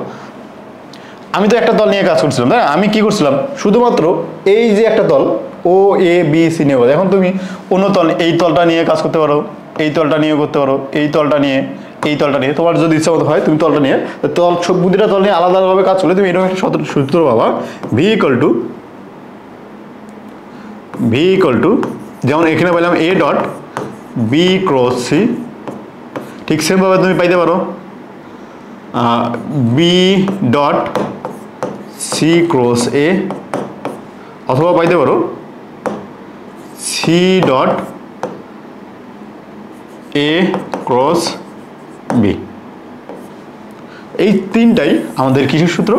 আমি তো একটা তল নিয়ে কাজ করছিলাম, তাই না? আমি কি করছিলাম? শুধুমাত্র এই যে একটা তল ও এ বি সি নিয়ে, এখন তুমি অন্য তল, এই তলটা নিয়ে কাজ করতে পারো, এই তলটা নিয়ে করতে পারো, এই তলটা নিয়ে, এই তলটা নিয়ে, তোমার যদি ইচ্ছা মতো হয় তুমি তলটা নিয়ে, তল প্রতিটা তল নিয়ে আলাদা আলাদাভাবে কাজ করলে তুমি এরকম একটা সূত্র পাবা, ভি ইকুয়াল টু যেমন এখানে পেলাম A dot B cross C, ঠিক সেমভাবে তুমি পাইতে পারো B dot C cross A, অথবা পাইতে পারো C dot A cross B. এই তিনটাই আমাদের কিসের সূত্র?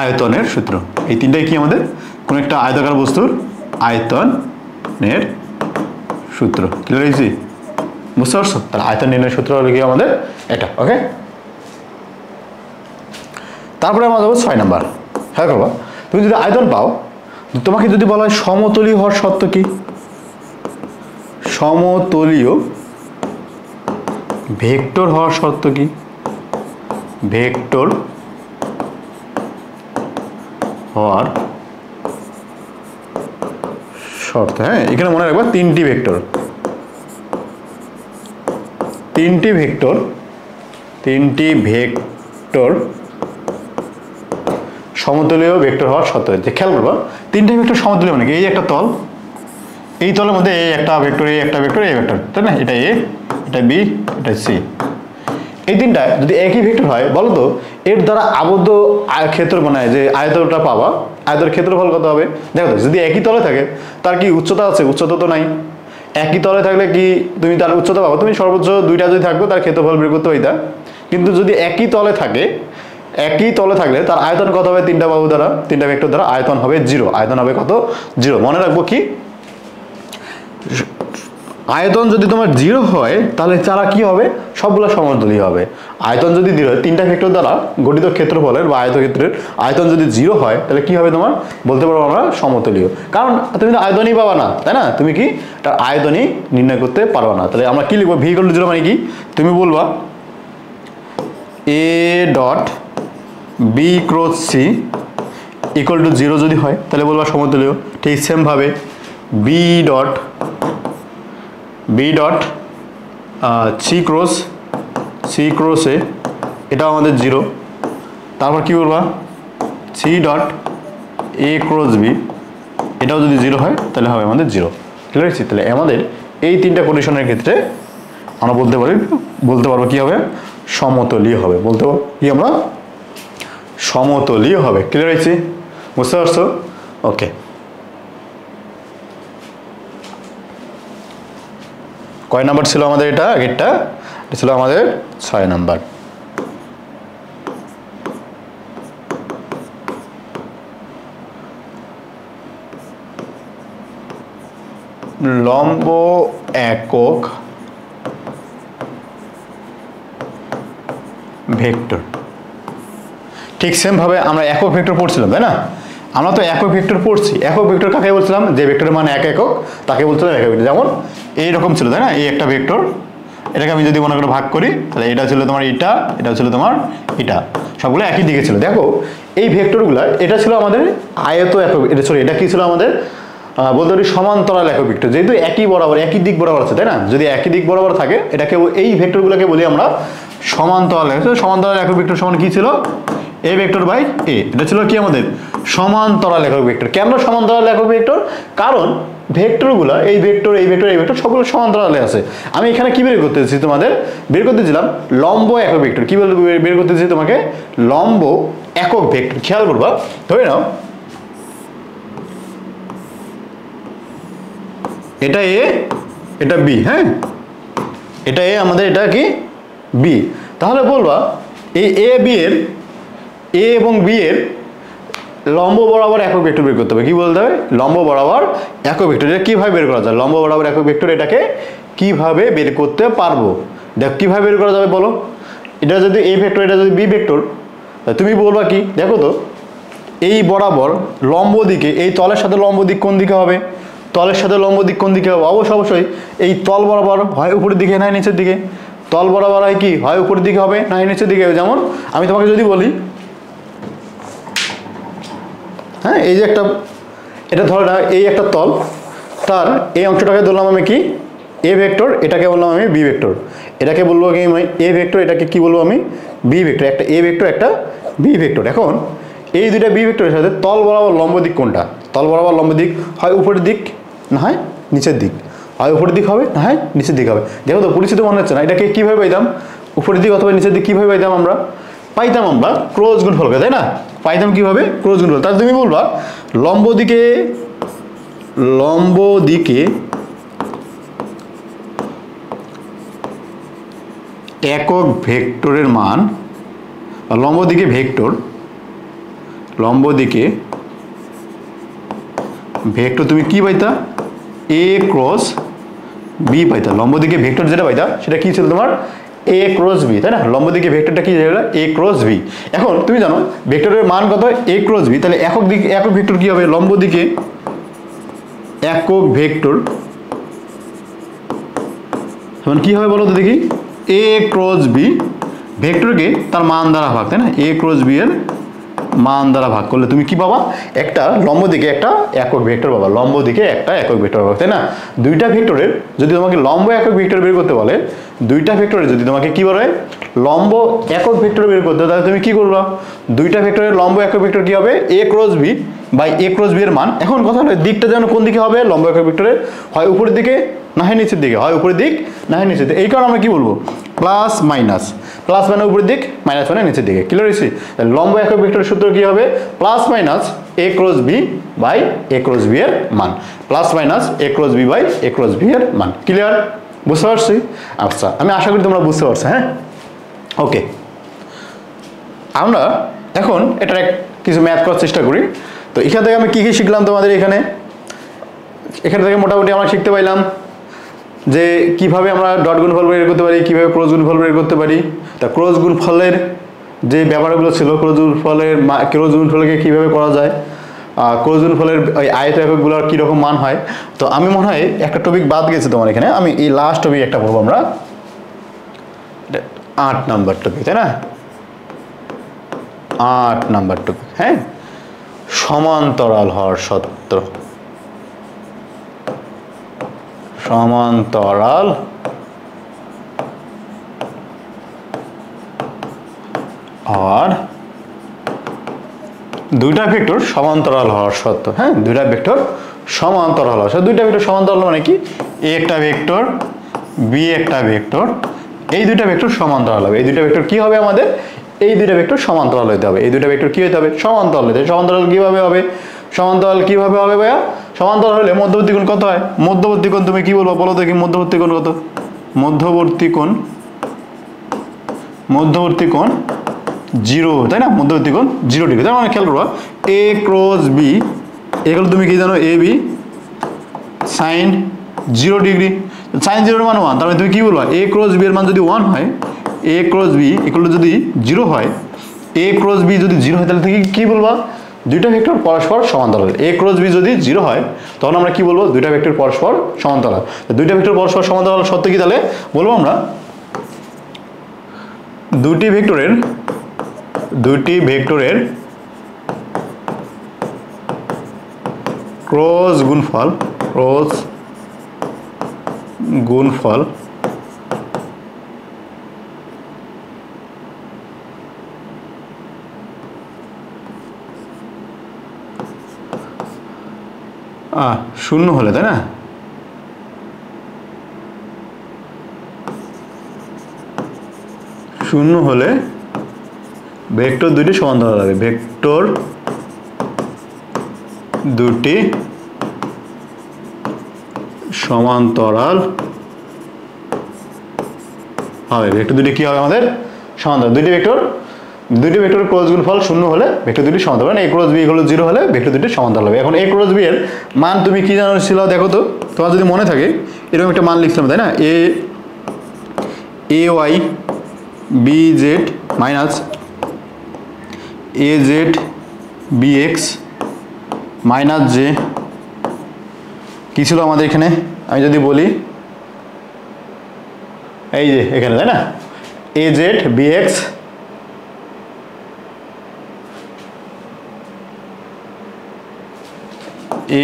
আয়তনের সূত্র। এই তিনটাই কি আমাদের? কোন একটা আয়তাকার বস্তুর আয়তনের সূত্র। ক্লিয়ার হয়েছে? বুঝতে পারছো? তাহলে আয়তন নির্ণয়ের সূত্র হলো কি আমাদের এটা। ওকে, তারপরে আমরা যাবো 6 নাম্বার। হ্যাঁ করবা, তুমি যদি আয়তন পাও, তোমাকে যদি বলা হয় সমতলীয় হওয়ার শর্ত কি? সমতলীয় ভেক্টর হওয়ার শর্ত কি? ভেক্টর হওয়ার শর্ত। হ্যাঁ, এখানে মনে রাখবা তিনটি ভেক্টর সমতলীয় ভেক্টর হওয়ার শর্ত। খেয়াল করবা, তিনটা ভেক্টর সমতলীয় মানে কি? এই একটা তল, এই তলের মধ্যে এই একটা ভেক্টর, এই একটা ভেক্টর, এই ভেক্টর, তাই না? এটা এ, এটা বি, এটা সি। এই তিনটা যদি একই ভেক্টর হয়, বলো তো এর দ্বারা আবদ্ধ ক্ষেত্র বানায় যে আয়তনটা পাবা, আয়তনের ক্ষেত্রফল কত হবে? দেখো তো, যদি একই তলে থাকে তার কি উচ্চতা আছে? উচ্চতা তো নাই। একই তলে থাকলে কি তুমি তার উচ্চতা পাবো? তুমি সর্বোচ্চ দুইটা যদি থাকতো তার ক্ষেত্রফল বের করতে পাইতা। কিন্তু যদি একই তলে থাকলে তার আয়তন কত হবে? তিনটা বাহু দ্বারা, তিনটা ভেক্টর দ্বারা আয়তন হবে 0। আয়তন হবে কত? 0। মনে রাখবো কি, আয়তন যদি তোমার 0 হয় তাহলে তারা কি হবে? সবগুলো সমতলীয় হবে। আয়তন যদি 0 হয়, তিনটা ভেক্টর দ্বারা গঠিত ক্ষেত্রফলের বা আয়তক্ষেত্রের আয়তন যদি 0 হয় তাহলে কি হবে? তোমার বলতে পারবো আমরা সমতলীয়। কারণ তুমি তো আয়তনই পাবা না, তাই না? তুমি কি তার আয়তনই নির্ণয় করতে পারবা না। তাহলে আমরা কি লিখবো? ভি ইকুয়াল টু 0 মানে কি? তুমি বলবা A dot B cross C equal to 0 যদি হয় তাহলে বলবা সমতলীয়। ঠিক সেমভাবে B dot C cross A, এটাও আমাদের 0। তারপর কি বলবা? C dot A cross B, এটাও যদি 0 হয় তাহলে হবে আমাদের 0। ক্লিয়ার হয়েছে? তাহলে আমাদের এই তিনটা কন্ডিশনের ক্ষেত্রে আমরা বলতে পারবো কি হবে? সমতলীয় হবে। বলতে পারবো কি আমরা? সমতলীয় হবে। ক্লিয়ার হয়েছে? বুঝতে পারছো? ওকে, কয় নাম্বার ছিল আমাদের এটা আগেরটা? এটা ছিল আমাদের 6 নাম্বার। লম্ব একক ভেক্টর। ঠিক সেম ভাবে আমরা একক ভেক্টর পড়ছিলাম, তাই না? আমরা তো একক ভেক্টর পড়ছি। একক ভেক্টর কাকে বলছিলাম? যে ভেক্টরের মান 1 একক তাকে বলছিলাম একক ভেক্টর। যেমন এইরকম ছিল, তাই না? এই একটা ভেক্টর, এটাকে আমি যদি মনে করে ভাগ করি তাহলে এটা ছিল তোমার এটা, এটা ছিল তোমার এটা, সবগুলো একই দিকে ছিল। দেখো এই ভেক্টরগুলো, এটা ছিল আমাদের আয়ত একক, এটা সরি এটা কি ছিল আমাদের বলতে পারি সমান্তরাল একক ভেক্টর, যেহেতু একই বরাবর একই দিক বরাবর আছে, তাই না? যদি একই দিক বরাবর থাকে এটাকে এই ভেক্টরগুলোকে বলি আমরা সমান্তরাল। সমান্তরাল একক ভেক্টর সমান কি ছিল? এ ভেক্টর বাই এ। এটা ছিল কি আমাদের সমান্তরাল একক ভেক্টর। কেন সমান্তরাল একক ভেক্টর? কারণ ভেক্টরগুলো এই ভেক্টর এই ভেক্টর এই ভেক্টর সবগুলো সমান্তরালে আছে। আমি এখানে কি বের করতেছি? তোমাদের বের করতেছিলাম লম্ব একক ভেক্টর। কি বলতে বের করতেছি তোমাকে? লম্ব একক ভেক্টর। খেয়াল করবা, ধরে নাও এটা এ, এটা বি। হ্যাঁ, এটা এ আমাদের, এটা কি বি। তাহলে বলবা এই এ বি এর, এ এবং বি এর লম্ব বরাবর একক ভেক্টর বের করতে হবে। কি বলতে হবে? লম্ব বরাবর একক ভেক্টর। এটা কিভাবে বের করা যায়? লম্ব বরাবর একক ভেক্টর এটাকে কিভাবে বের করতে পারবো? দেখ কিভাবে বের করা যাবে বলো। এটা যদি এ ভেক্টর, এটা যদি বি ভেক্টর, তুমি বলবা কি? দেখো তো এই বরাবর লম্ব দিকে, এই তলের সাথে লম্ব দিক কোন দিকে হবে? তলের সাথে লম্ব দিক কোন দিকে হবে? অবশ্যই এই তল বরাবর হয় উপরের দিকে না নিচের দিকে। তল বরাবর হয় কি? হয় উপরের দিকে হবে না নিচের দিকে। যেমন আমি তোমাকে যদি বলি, হ্যাঁ এই যে একটা, এটা ধরে না এই একটা তল, তার এই অংশটাকে ধরলাম আমি কি এ ভেক্টর, এটাকে বললাম আমি বি ভেক্টর। এটাকে বলবো কি আমি এ ভেক্টর, এটাকে কি বলবো আমি বি ভেক্টর। একটা এ ভেক্টর একটা বি ভেক্টর। এখন এই দুইটা বি ভেক্টরের সাথে তল বরাবর লম্ব দিক কোনটা? তল বরাবর লম্ব দিক হয় উপরের দিক না হয় নিচের দিক। হয় উপরের দিক হবে না হয় নিচের দিক হবে। দেখো তো পরিচিত মনে হচ্ছে না? এটাকে কীভাবে পাইতাম? উপরের দিক অথবা নিচের দিক কীভাবে পাইতাম আমরা? পাইতাম আমরা ক্রস গুণফলকে, তাই না? পাইতাম কিভাবে? ক্রস গুণফল। তাহলে তুমি বলবা লম্ব দিকে একক ভেক্টরের মান, লম্ব দিকে ভেক্টর, লম্ব দিকে ভেক্টর তুমি কি পাইতা? এ ক্রস বি পাইতা। লম্ব দিকে ভেক্টর যেটা পাইতা সেটা কি ছিল তোমার? এ ক্রস বি, তাই না? লম্ব দিকে ভেক্টরটা কি ছিল? এ ক্রস বি। এখন তুমি জানো ভেক্টরের মান কত? এ ক্রস বি। তাহলে একক দিকে একক ভেক্টর কি হবে? লম্ব দিকে একক ভেক্টর এখন কি হবে বলো তো দেখি? এ ক্রস বি ভেক্টরকে তার মান দ্বারা ভাগ, তাই না? এ ক্রস বি এর মান দ্বারা ভাগ করলে তুমি কি পাবা? একটা লম্ব দিকে একটা একক ভেক্টর পাবা। লম্ব দিকে একটা একক ভেক্টর পাবা, তাই না? দুইটা ভেক্টরের যদি তোমাকে লম্ব একক ভেক্টর বের করতে বলে, দুইটা ভেক্টরের যদি তোমাকে কি বলে লম্ব একক ভেক্টর বের করতে, তাহলে তুমি কি করবা? দুইটা ভেক্টরের লম্ব একক ভেক্টর কি হবে? A cross B by A cross B এর মান। এখন কথা হলো দিকটা যেন কোন দিকে হবে? লম্ব একক ভেক্টরের হয় উপরের দিকে না হয় নিচের দিকে, হয় উপরের দিক না হয় নিচের দিকে। এই কারণে আমরা কি বলবো? Plus minus. প্লাস মানে উপরের দিক, মাইনাস মানে নিচের দিকে। ক্লিয়ার হয়েছে? লম্ব একক ভেক্টরের সূত্র কি হবে? Plus minus A cross B by A cross B এর মান। Plus minus A cross B by A cross B এর মান। ক্লিয়ার? বুঝতে পারছি? আচ্ছা, আমি আশা করি তোমরা বুঝতে পারছো। হ্যাঁ, ওকে। আমরা এখন এটার কিছু ম্যাথ করার চেষ্টা করি। তো এখান থেকে আমি কী কী শিখলাম তোমাদের এখান থেকে মোটামুটি আমরা শিখতে পাইলাম যে কিভাবে আমরা ডট গুণফল বের করতে পারি, কিভাবে ক্রস গুণফল বের করতে পারি। তা ক্রস গুণফলের যে ব্যাপারগুলো ছিল, ক্রস গুণফলকে কীভাবে করা যায়, ক্রস গুণফলের ওই আয়ত এককগুলোর কীরকম মান হয়। তো আমি মনে হয় একটা টপিক বাদ গেছে তোমার এখানে। আমি এই লাস্ট টপিক একটা পড়বো আমরা, 8 নাম্বার টপিক, তাই না? 8 নাম্বার টপিক। হ্যাঁ, সমান্তরাল হওয়ার সত্য। সমান্তরাল আর দুইটা ভেক্টর সমান্তরাল হওয়ার সত্য। হ্যাঁ, দুইটা ভেক্টর সমান্তরাল হওয়ার সত্য। দুইটা ভেক্টর সমান্তরাল মানে কি? এ একটা ভেক্টর, বি একটা ভেক্টর, এই দুইটা ভেক্টর সমান্তরাল হবে। এই দুইটা ভেক্টর কি হবে আমাদের? এই দুইটা ভেক্টর সমান্তরাল হতে হবে। এই দুইটা ভেক্টর কি হতে হবে? সমান্তরাল হতে হবে। সমান্তরাল কিভাবে হবে? সমান্তরাল কিভাবে হবে ভাইয়া? সমান্তরাল হলে মধ্যবর্তী কোণ কত হয়? মধ্যবর্তী কোণ তুমি কি বলবো বলো দেখি? মধ্যবর্তী কোণ কত? মধ্যবর্তী কোণ 0, তাই না? মধ্যবর্তী কোণ 0 ডিগ্রি। তার মানে খেয়াল করবা এ ক্রস বি এগুলো তুমি কি জানো, A B sign 0 degree, sign 0 এর মান 1। তার মানে তুমি কি বলবা, এ ক্রস বি এর মান যদি 1 হয়, এ ক্রস বি ইকুয়াল টু যদি 0 হয়, এ ক্রস বি যদি 0 হয় তাহলে তুমি কি বলবা, দুইটা ভেক্টর পরস্পর সমান্তরাল। এ ক্রস বি যদি 0 হয় তখন আমরা কি বলবো, দুইটা ভেক্টর পরস্পর সমান্তরাল। দুইটা ভেক্টর পরস্পর সমান্তরাল সত্য কি তাহলে বলবো আমরা, দুটি ভেক্টরের ক্রস গুণফল শূন্য হলে, তাই না? শূন্য হলে ভেক্টর দুটি সমান্তরাল হবে, ভেক্টর দুটি সমান্তরাল হবে। ভেক্টর দুটি কি হবে আমাদের, সমান্তরাল। দুটি ভেক্টর ক্রস গুণফল শূন্য হলে ভেক্টর দুটি সমান্তরাল। মানে এ ক্রস বি হলো 0 হলে ভেক্টর দুটি সমান্তরাল হবে। এখন এ ক্রস বি এর মান তুমি কি জানো ছিল, দেখো তো, তোমার যদি মনে থাকে এরকম একটা মান লিখছিলাম, তাই না? A Y B Z minus A Z B X minus J, কী ছিল আমাদের এখানে, আমি যদি বলি এই যে এখানে, তাই না? A Z B X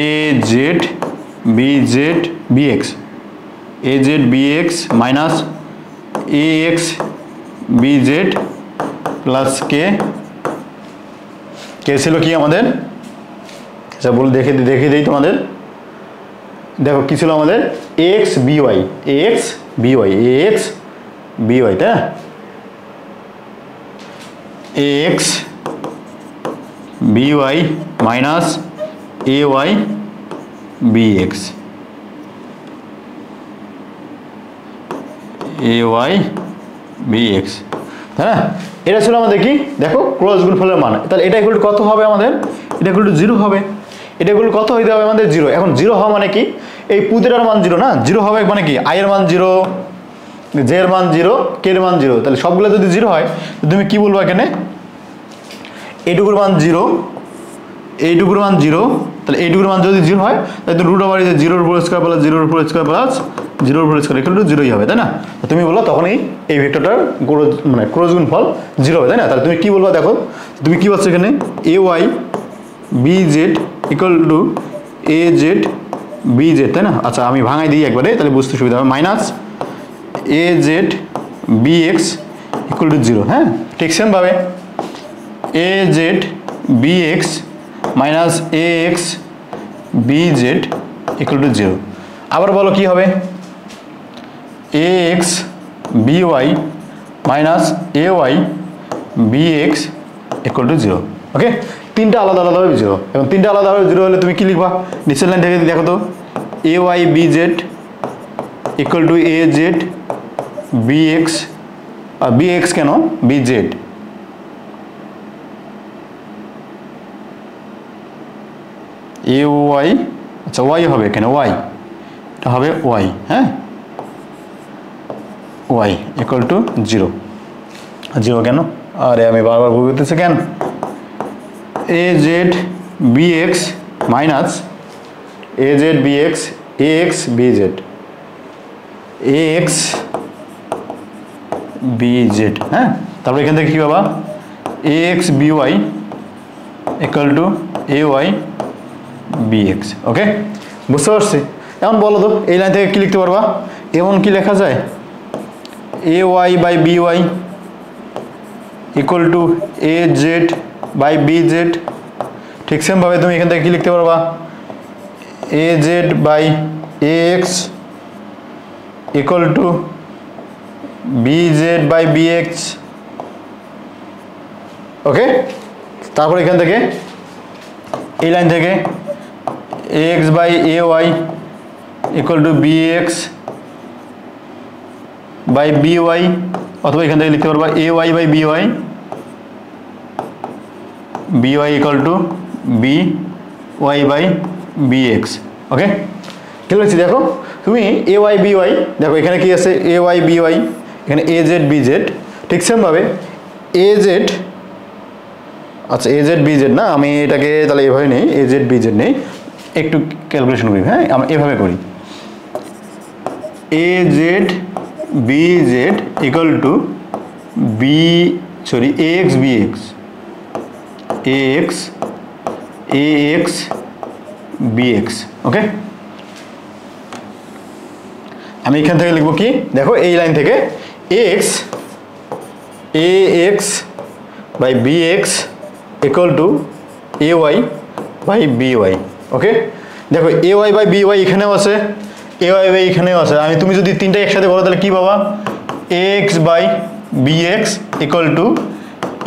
A Z B X minus A X B Z plus K ছিল কি আমাদের, আচ্ছা বলে দেখে দিই তোমাদের। দেখো কি ছিল আমাদের, এক্স বিওয়াই, তাই না? X B Y minus A Y B X, তাই না? এটা ছিল আমাদের কি, দেখো ক্রস গুণফলের মান। তাহলে এটা ইকুয়াল টু কত হবে আমাদের, এটা ইকুয়াল টু 0 হবে। এটা ইকুয়াল টু কত হইতে হবে আমাদের, 0। এখন 0 হওয়া মানে কি, এই পুঁতিটার মান 0 না, 0 হবে মানে কি, আই এর মান 0, জে এর মান 0, কে এর মান 0। তাহলে সবগুলো যদি 0 হয় তুমি কি বলবো, এখানে এইটুকুর মান 0, এইটুকুর মান 0, তাহলে এইটুকুর মান যদি 0 হয় তাহলে তো রুট ওভার 0 এর উপর স্কয়ার প্লাস 0 এর উপর স্কয়ার প্লাস 0 এর উপর স্কয়ার ইকুয়াল টু 0ই হবে, তাই না? তুমি বলো তখনই এই ভেক্টরটার মানে ক্রস গুণফল 0 হবে, তাই না? তাহলে তুমি কি বলবা, দেখো তুমি কি পাচ্ছ এখানে, A Y B Z equal to A Z B Z, তাই না? আচ্ছা আমি ভাঙাই দিই একবারে, তাহলে বুঝতে সুবিধা হবে। Minus A Z B X equal to 0, হ্যাঁ? ঠিক সেমভাবে A Z B X minus A X B Z equal to 0। আবার বলো কি হবে, A X B Y minus A Y B X equal to 0। Okay, তিনটা আলাদাভাবে 0। এবং তিনটা আলাদাভাবে 0 হলে তুমি কি লিখবা, নিচের লাইন থেকে দেখো তো, A Y B Z equal to A Z B X, B X কেন, বি জেড, এ ওয়াই, আচ্ছা ওয়াই হবে এখানে, ওয়াই এটা হবে ওয়াই, হ্যাঁ, ওয়াই ইকুয়াল টু 0। 0 কেন, আরে আমি বারবার ভুল করতেছি কেন, A Z B X minus A Z B X A X B Z, A X B Z, হ্যাঁ। তারপরে এখান থেকে কী পাবা, A X B Y equal to A Y B X. Okay, বুঝতে পারছি? এখন বলো তো এই লাইন থেকে কী লিখতে পারবা, এমন কি লেখা যায়, A Y by B Y equal to A Z by B Z. ঠিক সেমভাবে তুমি এখান থেকে কী লিখতে পারবা, A Z by A X equal to B Z by B X. Okay, তারপর এখান থেকে এই লাইন থেকে X by A Y equal to B X by B Y, অথবা এখান থেকে লিখতে পারবা A Y by B Y, B Y equal to B Y by B X. Okay, কি বলছি দেখো তুমি এ ওয়াই বি ওয়াই, দেখো এখানে কি আছে এ ওয়াই বি ওয়াই, এখানে এ জেড বি জেড, ঠিক সেমভাবে এ জেড, আচ্ছা এ জেড বি জেড না, আমি এটাকে তাহলে এভাবে নেই, এ জেড বি জেড নেই, একটু ক্যালকুলেশন করি, হ্যাঁ আমরা এভাবে করি, A Z B Z equal to B sorry A X B X, A X A X B X. Okay, আমি এখান থেকে লিখবো কি দেখো এই লাইন থেকে X A X by B X equal to A Y by B Y. Okay, দেখো A Y by B Y এখানেও আছে, এ ওয়াই বাই এখানেও আছে, আমি তুমি যদি তিনটা একসাথে করো তাহলে কি পাবা, X by B X equal to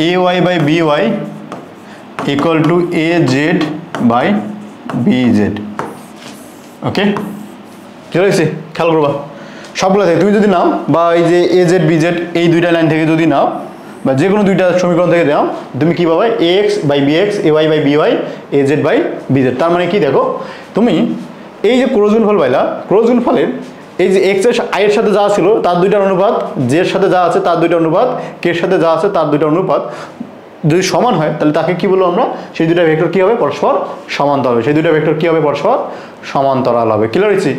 A Y by B Y equal to A Z by B Z. Okay, কি হয়েছে খেয়াল করবা সবগুলো থেকে তুমি যদি নাও, বা এই যে এ জেড বি জেড এই দুইটা লাইন থেকে যদি নাও, বা যে কোনো দুইটা সমীকরণ থেকে নাও, তুমি কী পাবে A X by B X, A Y by B Y, A Z by B Z. তার মানে কি দেখো তুমি এই যে ক্রস গুণফল পাইলা, ক্রস গুণফলের এই যে এক্স এর আইয়ের সাথে যা ছিল তার দুইটার অনুপাত, জের সাথে যা আছে তার দুইটা অনুপাত, কে এর সাথে যা আছে তার দুইটা অনুপাত যদি সমান হয় তাহলে তাকে কি বলবো আমরা, সেই দুইটা ভেক্টর কি হবে পরস্পর সমান্তরাল হবে, সেই দুইটা ভেক্টর কি হবে পরস্পর সমান্তরাল হবে। ক্লিয়ার হয়েছে?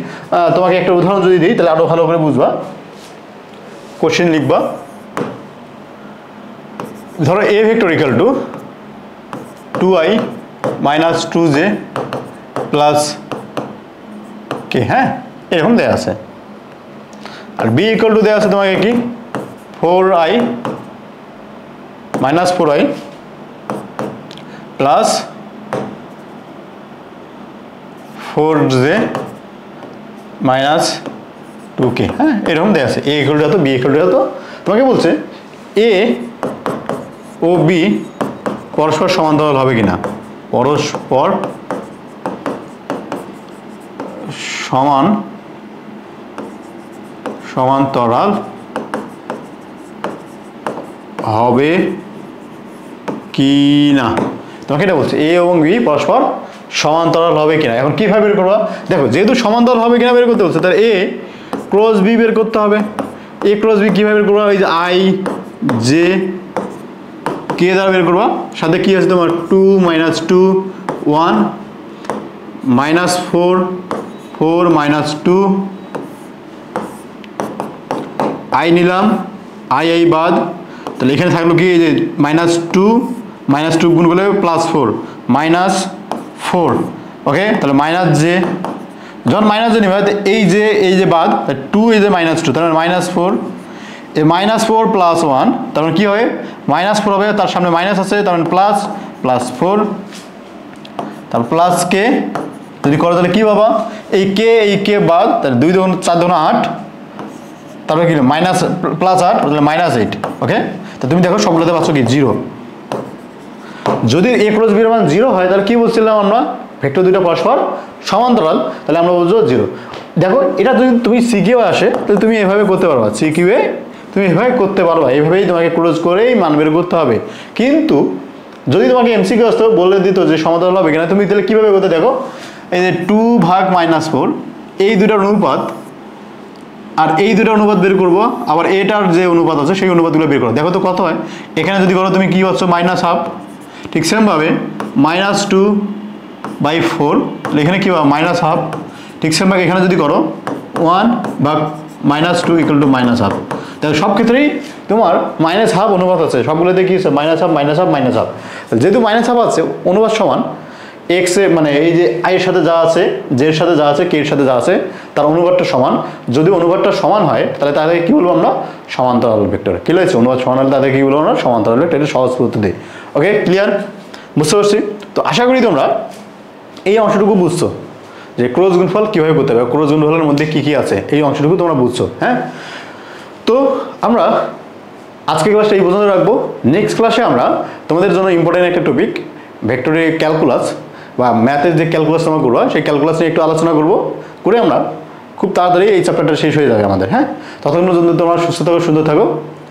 তোমাকে একটা উদাহরণ যদি দিই তাহলে আরো ভালো করে বুঝবা। কোশ্চেন লিখবা, ধরো A vector equal to 2i minus 2j plus K, হ্যাঁ এরকম দেওয়া আছে, আর বি ইকুয়াল টু দেওয়া আছে তোমাকে কি 4i minus 4i plus 4j minus 2k, হ্যাঁ এরকম দেওয়া আছে। এ ইকুয়াল টু এত, বি ইকুয়াল টু এত, তোমাকে বলছে এ ও বি পরস্পর সমান্তরাল হবে কিনা, পরস্পর সমান্তরাল হবে কি না, তোমাকে এটা বলছে এ এবং বি পরস্পর সমান্তরাল হবে কিনা। এখন কিভাবে বের করবা, দেখো যেহেতু সমান্তরাল হবে কিনা বের করতে বলছে, তাহলে এ ক্রস বি বের করতে হবে। এ ক্রস বি কিভাবে বের করবা, ওই যে আই জে কে দ্বারা বের করবা, সাথে কি আছে তোমার 2 মাইনাস 2 1 মাইনাস 4 4 মাইনাস 2, আই নিলাম, আই বাদ, তাহলে এখানে থাকলো কি এই যে -2 গুণ করলে +4 -4। ওকে, তাহলে মাইনাস জে, যখন মাইনাস জে নিবে এই যে বাদ 2 এই যে -2, তাহলে -4, এই -4 + 1 তার মানে কি হবে -4 হবে, তার সামনে মাইনাস আছে তার মানে +4, তার প্লাস কে যদি করো তাহলে কি পাবা, এই কে বাদ, তাহলে 2 2 4 2 8, তারপরে কি মাইনাস +8 তাহলে -8। ওকে, তো তুমি দেখো সবগুলোতে পাচ্ছ কি 0। যদি a ক্রস b এর মান 0 হয় তাহলে কি বলছিলাম আমরা, ভেক্টর দুটো পরস্পর সমান্তরাল, তাহলে আমরা বলবো 0। দেখো এটা যদি তুমি সিকিউ আসে তাহলে তুমি এভাবে করতে পারবা, সিকিউ এ তুমি এভাবে করতে পারবা, এইভাবেই তোমাকে ক্লোজ করেই মান বের করতে হবে। কিন্তু যদি তোমাকে এমসিকিউ আসতো বলে দিত যে সমান্তরাল হবে কিনা, তুমি তাহলে কিভাবে করতে, দেখো এই যে 2 ভাগ -4 এই দুটার অনুপাত আর এই দুটো অনুপাত বের করবো, আবার এটার যে অনুপাত আছে সেই অনুপাতগুলো বের করো, দেখো তো কত হয়। এখানে যদি করো তুমি কি পাচ্ছ -1/2, ঠিক সেমভাবে -2/4, এখানে কি পাবো -1/2, ঠিক সেমভাবে এখানে যদি করো 1 ভাগ -2 ইকুয়াল টু -1/2। দেখো সব ক্ষেত্রেই তোমার -1/2 অনুপাত আছে, সবগুলোতে কি আছে -1/2 যেহেতু -1/2 আছে, অনুপাত সমান এক্স এ মানে এই যে আই এর সাথে যা আছে, জের সাথে যা আছে, কে এর সাথে যা আছে তার অনুপাতটা সমান। যদি অনুপাতটা সমান হয় তাহলে তাদেরকে কি বলবো আমরা, সমান্তরাল ভেক্টর। কি হয়েছে, অনুপাত সমান হলে তাদেরকে কি বলবো আমরা, সমান্তরাল ভেক্টর। এটা সহজ পদ্ধতি। ওকে, ক্লিয়ার, বুঝতে পারছি? তো আশা করি তোমরা এই অংশটুকু বুঝছো যে ক্রস গুণফল কিভাবে করতে হবে, ক্রস গুণফলের মধ্যে কি কি আছে, এই অংশটুকু তোমরা বুঝছো। হ্যাঁ, তো আমরা আজকে ক্লাসটা এই পর্যন্ত রাখবো। নেক্সট ক্লাসে আমরা তোমাদের জন্য ইম্পর্টেন্ট একটা টপিক ভেক্টরের ক্যালকুলাস বা ম্যাথের যে ক্যালকুলাস তোমরা করবো সেই ক্যালকুলাস নিয়ে একটু আলোচনা করবো, করে আমরা খুব তাড়াতাড়ি এই চ্যাপ্টারটা শেষ হয়ে যাবে আমাদের। হ্যাঁ, ততক্ষণ পর্যন্ত তোমরা সুস্থ থাকো, সুন্দর থাকো।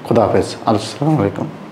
খোদা হাফেজ। আসসালামু আলাইকুম।